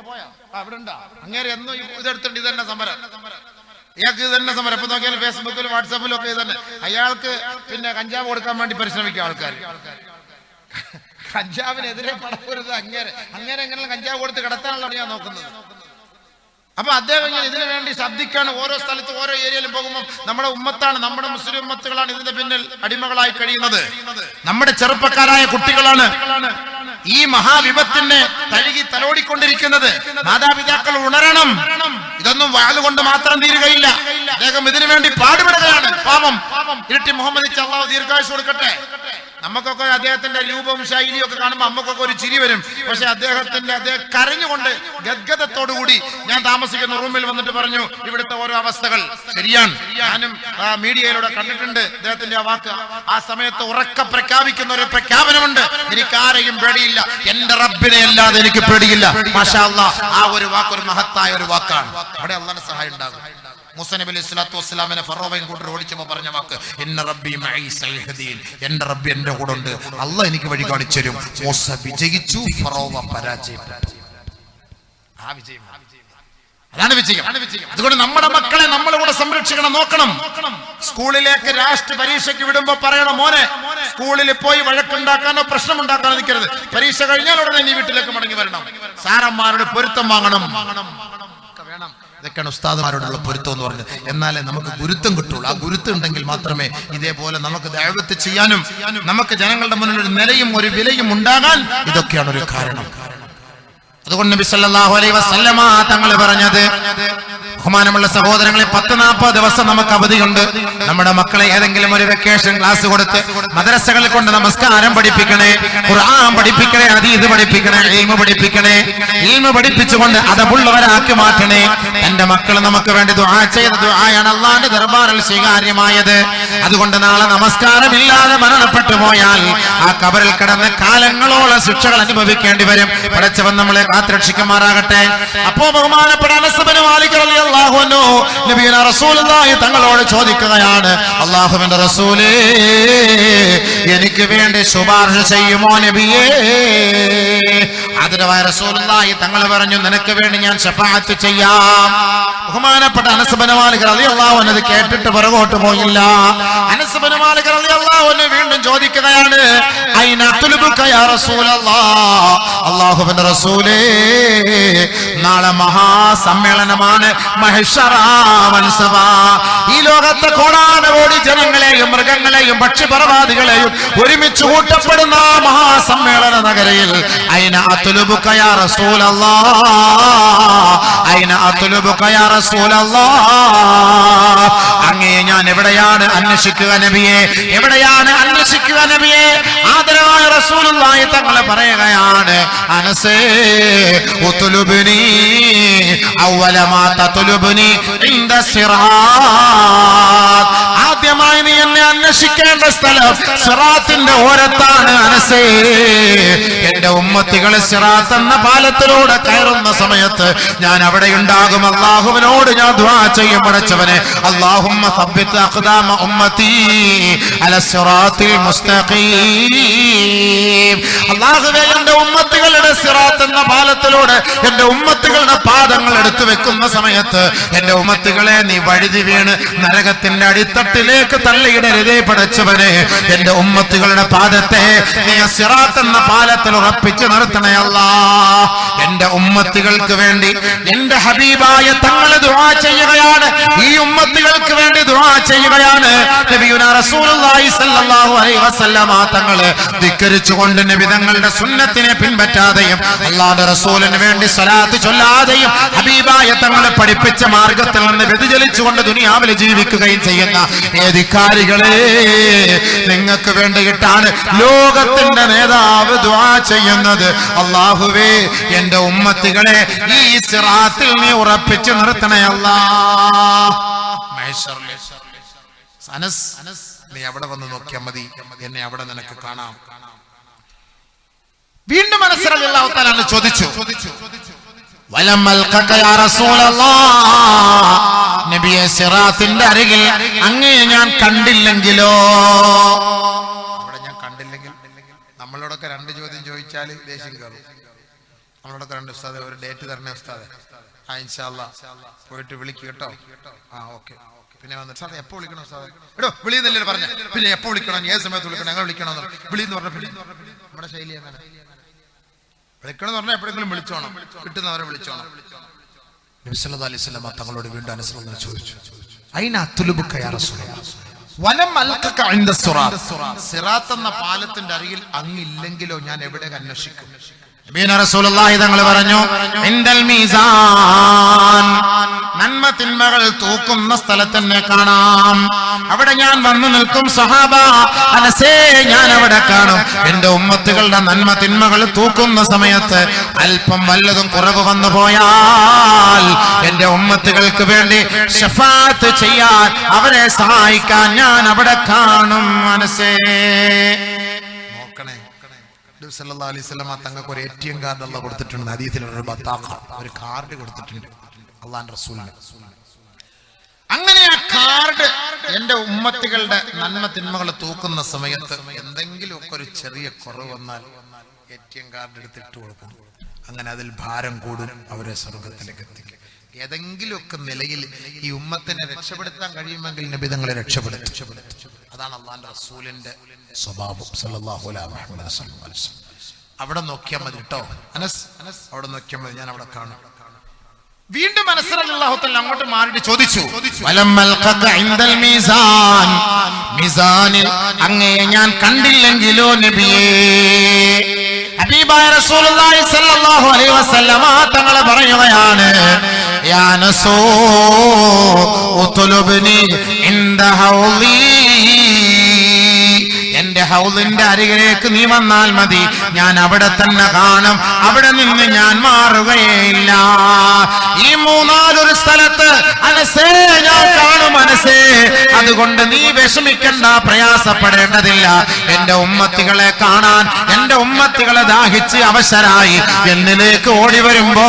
പോയാ അവിടെ ഉണ്ടാ അങ്ങേരെ എന്നോ ഇതെടുത്തിട്ടുണ്ട്. ഇത് തന്നെ സമരം, ഇയാൾക്ക് ഇത് തന്നെ സമരം. ഇപ്പൊ നോക്കിയാൽ ഫേസ്ബുക്കിലും വാട്സാപ്പിലും ഒക്കെ ഇത് തന്നെ. അയാൾക്ക് പിന്നെ കഞ്ചാവ് കൊടുക്കാൻ വേണ്ടി പരിശ്രമിക്കും ആൾക്കാർ. കഞ്ചാവിനെതിരെ പടപ്പരുത്. അങ്ങേരെ എങ്ങനെ കഞ്ചാവ് കൊടുത്ത് കിടത്താനുള്ള ഞാൻ നോക്കുന്നത്. അപ്പൊ അദ്ദേഹം ഇങ്ങനെ ഇതിനു വേണ്ടി ശബ്ദിക്കാണ്. ഓരോ സ്ഥലത്ത് ഓരോ ഏരിയയിലും പോകുമ്പോൾ നമ്മുടെ ഉമ്മത്താണ്, നമ്മുടെ മുസ്ലിം ഉമ്മത്തുകളാണ് ഇതിന്റെ പിന്നിൽ അടിമകളായി കഴിയുന്നത്. നമ്മുടെ ചെറുപ്പക്കാരായ കുട്ടികളാണ് ഈ മഹാവിപത്തിനെ തഴുകി തലോടിക്കൊണ്ടിരിക്കുന്നത്. മാതാപിതാക്കൾ ഉണരണം. ഇതൊന്നും വാളുകൊണ്ട് മാത്രം തീരുകയില്ല. അദ്ദേഹം ഇതിനു വേണ്ടി പാടുപെടുകയാണ്. പാപം ഇരട്ടി മുഹമ്മദ് അല്ലാഹു ദീർഘായുസ്സ് കൊടുക്കട്ടെ. നമുക്കൊക്കെ അദ്ദേഹത്തിന്റെ രൂപവും ശൈലിയും ഒക്കെ കാണുമ്പോൾ നമുക്കൊക്കെ ഒരു ചിരി വരും. പക്ഷെ അദ്ദേഹം കരഞ്ഞുകൊണ്ട് ഗദ്ഗതത്തോടുകൂടി ഞാൻ താമസിക്കുന്ന റൂമിൽ വന്നിട്ട് പറഞ്ഞു, ഇവിടുത്തെ ഓരോ അവസ്ഥകൾ ശരിയാണ്. ഞാനും മീഡിയയിലൂടെ കണ്ടിട്ടുണ്ട് അദ്ദേഹത്തിന്റെ ആ വാക്ക്. ആ സമയത്ത് ഉറക്ക പ്രഖ്യാപിക്കുന്ന ഒരു പ്രഖ്യാപനമുണ്ട്, എനിക്കാരെയും പേടിയില്ല, എന്റെ റബ്ബിനെ അല്ലാതെ എനിക്ക് പേടിയില്ല. മാഷാ അല്ലാഹ്, ആ ഒരു വാക്ക് ഒരു മഹത്തായ ഒരു വാക്കാണ്. അവിടെ അല്ലാഹുവിന്റെ സഹായം ഉണ്ടാകും. മൂസാ നബി അലൈഹി സ്വലാത്തു വസ്സലാമിനെ ഫറോവയും കൂട്ടർ ഓടിച്ചപ്പോൾ പറഞ്ഞ വാക്ക് ഇന്ന റബ്ബി മഈ സയഹ്ദീൻ, എന്റെ റബ്ബി എന്റെ കൂടെ ഉണ്ട്, അല്ലാഹ് എനിക്ക് വഴി കാണിച്ചു തരും. മൂസ വിജയിച്ചു, ഫറോവ പരാജയപ്പെട്ടു. ആ വിജയം, അതാണ് വിജയം. അതുകൊണ്ട് നമ്മുടെ മക്കളെ നമ്മളിവിടെ സംരക്ഷിക്കണം, നോക്കണം. സ്കൂളിലേക്ക് രാഷ്ട്ര പരീക്ഷയ്ക്ക് വിടുമ്പോ പറയണം, മോനെ സ്കൂളിൽ പോയി വഴക്കുണ്ടാക്കാനോ പ്രശ്നമുണ്ടാക്കാനോ നിൽക്കരുത്. പരീക്ഷ കഴിഞ്ഞാൽ ഉടനെ നീ വീട്ടിലേക്ക് മടങ്ങി വരണം. സാറന്മാരുടെ പൊരുത്തം വാങ്ങണം. ഇതൊക്കെയാണ് ഉസ്താദുമാരോടുള്ള പൊരുത്തം എന്ന് പറഞ്ഞത്. എന്നാലേ നമുക്ക് ഗുരുത്വം കിട്ടുള്ളൂ. ആ ഗുരുത്വം ഉണ്ടെങ്കിൽ മാത്രമേ ഇതേപോലെ നമുക്ക് ദഅവത്ത് ചെയ്യാനും നമുക്ക് ജനങ്ങളുടെ മുന്നിൽ ഒരു നിലയും ഒരു വിലയും ഉണ്ടാകാൻ ഇതൊക്കെയാണ് ഒരു കാരണം. അതുകൊണ്ട് നബി സല്ലല്ലാഹു അലൈഹി വസല്ലമ തങ്ങൾ പറഞ്ഞത് ബഹുമാനമുള്ള സഹോദരങ്ങളെ, 10-40 ദിവസം നമുക്ക് അവധിയുണ്ട്. നമ്മുടെ മക്കളെ ഏതെങ്കിലും ഒരു വെക്കേഷൻ ക്ലാസ് കൊടുത്ത് മദ്രസകളിൽ കൊണ്ട് നമസ്കാരം പഠിപ്പിക്കണേ, ഖുർആൻ പഠിപ്പിക്കണേ, ഹദീസ് പഠിപ്പിക്കണേ, ഇൽമു പഠിപ്പിക്കണേ. ഇൽമു പഠിപ്പിച്ചുകൊണ്ട് അതബുള്ളവരാക്കി മാറ്റണേ. എന്റെ മക്കൾ നമുക്ക് വേണ്ടി ദുആ ചെയ്ത ദുആയാണ് അല്ലാഹുവിന്റെ ദർബാറിൽ സ്വീകാര്യമായത്. അതുകൊണ്ട് നാളെ നമസ്കാരമില്ലാതെ മരണപ്പെട്ടു പോയാൽ ആ ഖബറിൽ കിടന്ന് കാലങ്ങളോളം ശിക്ഷകൾ അനുഭവിക്കേണ്ടി വരും. പടച്ചവൻ നമ്മളെ കാത്തുരക്ഷിക്കുമാറാകട്ടെ. അപ്പോ ബഹുമാനപ്പെട്ട അനസ് ഇബ്നു മാലിക് റളിയല്ലാഹു അൻഹു നബിയുനാ റസൂലുള്ളാഹി തങ്ങളോട് ചോദിക്കുകയാണ്, അല്ലാഹുവിന്റെ റസൂലേ, എനിക്ക് വേണ്ടി ശുപാർശ ചെയ്യുമോ നബിയേ? ആദരവായ റസൂലുള്ളാഹി തങ്ങൾ പറഞ്ഞു, നിനക്ക് വേണ്ടി ഞാൻ ശഫാഅത്ത് ചെയ്യാം. ബഹുമാനപ്പെട്ട അനസ് ഇബ്നു മാലിക് റളിയല്ലാഹു അൻഹു കേട്ടിട്ട് പുറകോട്ട് പോയില്ല. അനസ് ഇബ്നു മാലിക് റളിയല്ലാഹു അൻഹു വീണ്ടും ചോദിക്കുകയാണ്, ഐന തുലുബുക യാ റസൂലല്ലാഹ്? അല്ലാഹുവിന്റെ റസൂലേ, നാളെ മഹാസമ്മേളനമാണ്, മഹ്ശറ വൻസഭ. ഈ ലോകത്തെ കോടാനുകോടി ജനങ്ങളെയും മൃഗങ്ങളെയും പക്ഷിപർവാദികളെയും ഒരുമിച്ച് കൂട്ടപ്പെടുന്ന മഹാസമ്മേളന നഗരിയിൽ ഐന അത്ലുബുക യാ റസൂലല്ലാഹ്? ഐന അത്ലുബുക യാ റസൂലല്ലാഹ്? അങ്ങയെ ഞാൻ എവിടെയാണ് അന്വേഷിക്കുക നബിയെ? എവിടെയാണ് അന്വേഷിക്കുക നബിയെ? ആദരവായ റസൂലുള്ളാഹി തങ്ങൾ പറയുകയാണ്, അനസേ ഉത്ലുബ്നി അവല മാ തത്ലുബ്നി ഇൻദ സിറാത്ത്. ആദ്യമായി നീ എന്നെ അന്വേഷിക്കേണ്ട സ്ഥലം സിറാത്തിന്റെ ഓരത്താണ് അനസേ. എന്റെ ഉമ്മത്തികളെ സിറാത്ത് എന്ന പാലത്തിലൂടെ കയറുന്ന സമയത്ത് ഞാൻ അവിടെ ഉണ്ടാകും. അല്ലാഹുവിനോട് ഞാൻ ദുആ ചെയ്യും, പടച്ചവനെ, അല്ലാഹുമ്മ സബ്ബിത് അഖ്ദാമ ഉമ്മത്തി അല സിറാത്തിൽ മുസ്തഖീം. അല്ലാഹുവേ, എന്റെ ഉമ്മത്തികളുടെ സിറാത്ത് എന്ന പാലത്തിലൂടെ എന്റെ ഉമ്മത്തികളുടെ പാദങ്ങൾ എടുത്തു വെക്കുന്ന സമയത്ത് എന്റെ ഉമ്മത്തികളെ നീ വഴുതി വീണ് നരകത്തിന്റെ അടിത്തട്ടിലേക്ക് തള്ളിയിടരുതേ പടച്ചവനെ. എന്റെ ഉമ്മത്തികളുടെ പാദത്തെ നീ സിറാത്ത് എന്ന പാലത്തിൽ ഉറപ്പിച്ചു നിർത്തണേ അല്ലാഹ്. എന്റെ ഉമ്മത്തികൾക്ക് വേണ്ടി എന്റെ ഹബീബായ തങ്ങളെ ദുആ ചെയ്യുകയാണ്. ഈ ഉമ്മത്തികൾക്ക് വേണ്ടി ദുആ ചെയ്യുകയാണ്. നബിയുനാ റസൂലുള്ളാഹി സ്വല്ലല്ലാഹു അലൈഹി വസല്ലമ തങ്ങളെ ധിക്കരിച്ചുകൊണ്ട് നബി തങ്ങളുടെ സുന്നത്തിനെ പിൻപറ്റാതെയും അല്ലാഹുവിന്റെ റസൂലിന് വേണ്ടി സ്വലാത്ത് ചൊല്ലാതെയും ഹബീബായ തങ്ങളെ പഠിപ്പിച്ച മാർഗത്തിൽ നിന്ന് വ്യതിചലിച്ചുകൊണ്ട് ദുനിയാവിൽ ജീവിക്കുകയും ചെയ്യുന്ന ധിക്കാരികളെ, നിങ്ങൾക്ക് വേണ്ടിയിട്ടാണ് ലോകത്തിന്റെ നേതാവ് ദുആ ചെയ്യുന്നത്. അല്ലാഹുവേ, എന്റെ ഉമ്മത്തികളെ ഈ സിറാത്തിൽ നീ ഉറപ്പിച്ചു നിർത്തണേ അല്ലാഹ്. അനസ്, നീ അവിടെ വന്ന് നോക്കിയാൽ മതി, എന്നെ അവിടെ നിനക്ക് കാണാം. വീണ്ടും അനസ് റളിയല്ലാഹു തആല ചോദിച്ചു, വലമൽഖക യാ റസൂലല്ലാഹ്? നബിയെ, സിറാത്തിന്റെ അരികിൽ അങ്ങയെ ഞാൻ കണ്ടില്ലെങ്കിലോ? അവിടെ ഞാൻ കണ്ടില്ലെങ്കിൽ നമ്മളോടൊക്കെ 2 ചോദ്യം ചോദിച്ചാൽ ദേഷ്യം കയറും. നമ്മളോടൊക്കെ 2 ഉസ്താദെ ഒരു ഡേറ്റ് തരണേ ഉസ്താദെ. ആ ഇൻഷാ അല്ലാഹ് പോയിട്ട് വിളിക്കുക കേട്ടോ. ആ ഓക്കെ. പിന്നെ വന്നിട്ട് സാറേ എപ്പോ വിളിക്കണം ഉസ്താദെ? എടോ വിളിയെന്നല്ലേ പറഞ്ഞ, പിന്നെ എപ്പോ വിളിക്കണം, ഏത് സമയത്ത് വിളിക്കണം, ഞങ്ങൾ വിളിക്കണമെന്ന് വിളിയെന്ന് പറഞ്ഞ നമ്മുടെ ശൈലി അങ്ങനെ. വിളിക്കണമെന്ന് പറഞ്ഞാൽ എപ്പോഴെങ്കിലും വിളിച്ചോണം, കിട്ടുന്നവരെ വിളിച്ചോണം. നബി സല്ലല്ലാഹു അലൈഹി വസല്ലം തങ്ങളോട് വീണ്ടും അനസ് ചോദിച്ചു, ഐന അത്ലുബുക യാ റസൂലല്ലാഹ്? വലം അൽഖക ഇൻദ സിറാത്ത്? സിറാത്ത് എന്ന പാലത്തിന്റെ അരികിൽ അങ്ങില്ലെങ്കിലോ ഞാൻ എവിടെ അന്വേഷിക്കും? നബിയുനാ റസൂലുള്ളാഹി തങ്ങൾ പറഞ്ഞു, ഇൻദൽ മീസാൻ. നന്മ തിന്മകൾ തൂക്കുന്ന സ്ഥലത്ത് എന്നെ കാണാം. അവിടെ ഞാൻ വന്നു നിൽക്കും സഹാബ. അനസേ, ഞാൻ അവിടെ കാണും. എന്റെ ഉമ്മത്തുകളുടെ നന്മ തിന്മകൾ തൂക്കുന്ന സമയത്ത് അല്പം വല്ലതും കുറവ് വന്നു പോയാൽ എന്റെ ഉമ്മത്തുകൾക്ക് വേണ്ടി ശഫാഅത്ത് ചെയ്യാൻ, അവരെ സഹായിക്കാൻ ഞാൻ അവിടെ കാണും. അനസേ, നോക്കണേ, സല്ലല്ലാഹു അലൈഹി വസല്ലം തങ്ങൾക്ക് ഒരു ATM കാർഡ് അല്ലാഹു കൊടുത്തിട്ടുണ്ട്. ഹദീസിൽ ഒരു ബത്താഖ, ഒരു കാർഡ് കൊടുത്തിട്ടുണ്ട് അല്ലാഹുവിന്റെ റസൂലിന്. അങ്ങനെ ആ കാർഡ് എന്റെ ഉമ്മത്തികളുടെ നന്മ തിന്മകൾ തൂക്കുന്ന സമയത്ത് എന്തെങ്കിലും ഒക്കെ ഒരു ചെറിയ കുറവ് വന്നാൽ ATM കാർഡ് എടുത്തിട്ട് കൊടുക്കും. അങ്ങനെ അതിൽ ഭാരം കൂടും, അവരെ സ്വർഗ്ഗത്തിലേക്ക് എത്തിക്കും. ഏതെങ്കിലുമൊക്കെ നിലയിൽ ഈ ഉമ്മത്തിനെ രക്ഷപ്പെടുത്താൻ കഴിയുമെങ്കിൽ നബി തങ്ങളെ രക്ഷപ്പെടുത്തും. അതാണ് അല്ലാഹുവിന്റെ റസൂലിന്റെ സ്വഭാവം സല്ലല്ലാഹു അലൈഹി വസല്ലം. അവിടെ നോക്കിയാൽ മതി കേട്ടോ അനസ്, അവിടെ നോക്കിയാൽ മതി, ഞാൻ അവിടെ കാണും. വീണ്ടും അനസ് റളിയല്ലാഹു തആല അങ്ങോട്ട് മാറിയിട്ട് ചോദിച്ചു, വലമൽഖക ഇൻദൽ മീസാൻ? മീസാനിൽ അങ്ങയെ ഞാൻ കണ്ടില്ലെങ്കിലോ നബിയേ? ഹബീബായ റസൂലുള്ളാഹി സ്വല്ലല്ലാഹു അലൈഹി വസല്ലമ തങ്ങൾ പറയുകയാണ്, യാ നസൂ ഉത്ലുബ്നി ഇൻദ ഹൗളി, എന്റെ ഹൗലിന്റെ അരികിലേക്ക് നീ വന്നാൽ മതി, ഞാൻ അവിടെ തന്നെ കാണും, അവിടെ നിന്ന് ഞാൻ മാറുകയില്ല. ഈ മൂന്നാലൊരു സ്ഥലത്ത് അനസേ ഞാൻ കാണും അനസേ, അതുകൊണ്ട് നീ വിഷമിക്കണ്ട, പ്രയാസപ്പെടേണ്ടതില്ല. എന്റെ ഉമ്മത്തികളെ കാണാൻ, എന്റെ ഉമ്മത്തികളെ ദാഹിച്ച് അവശരായി എന്നിലേക്ക് ഓടി വരുമ്പോ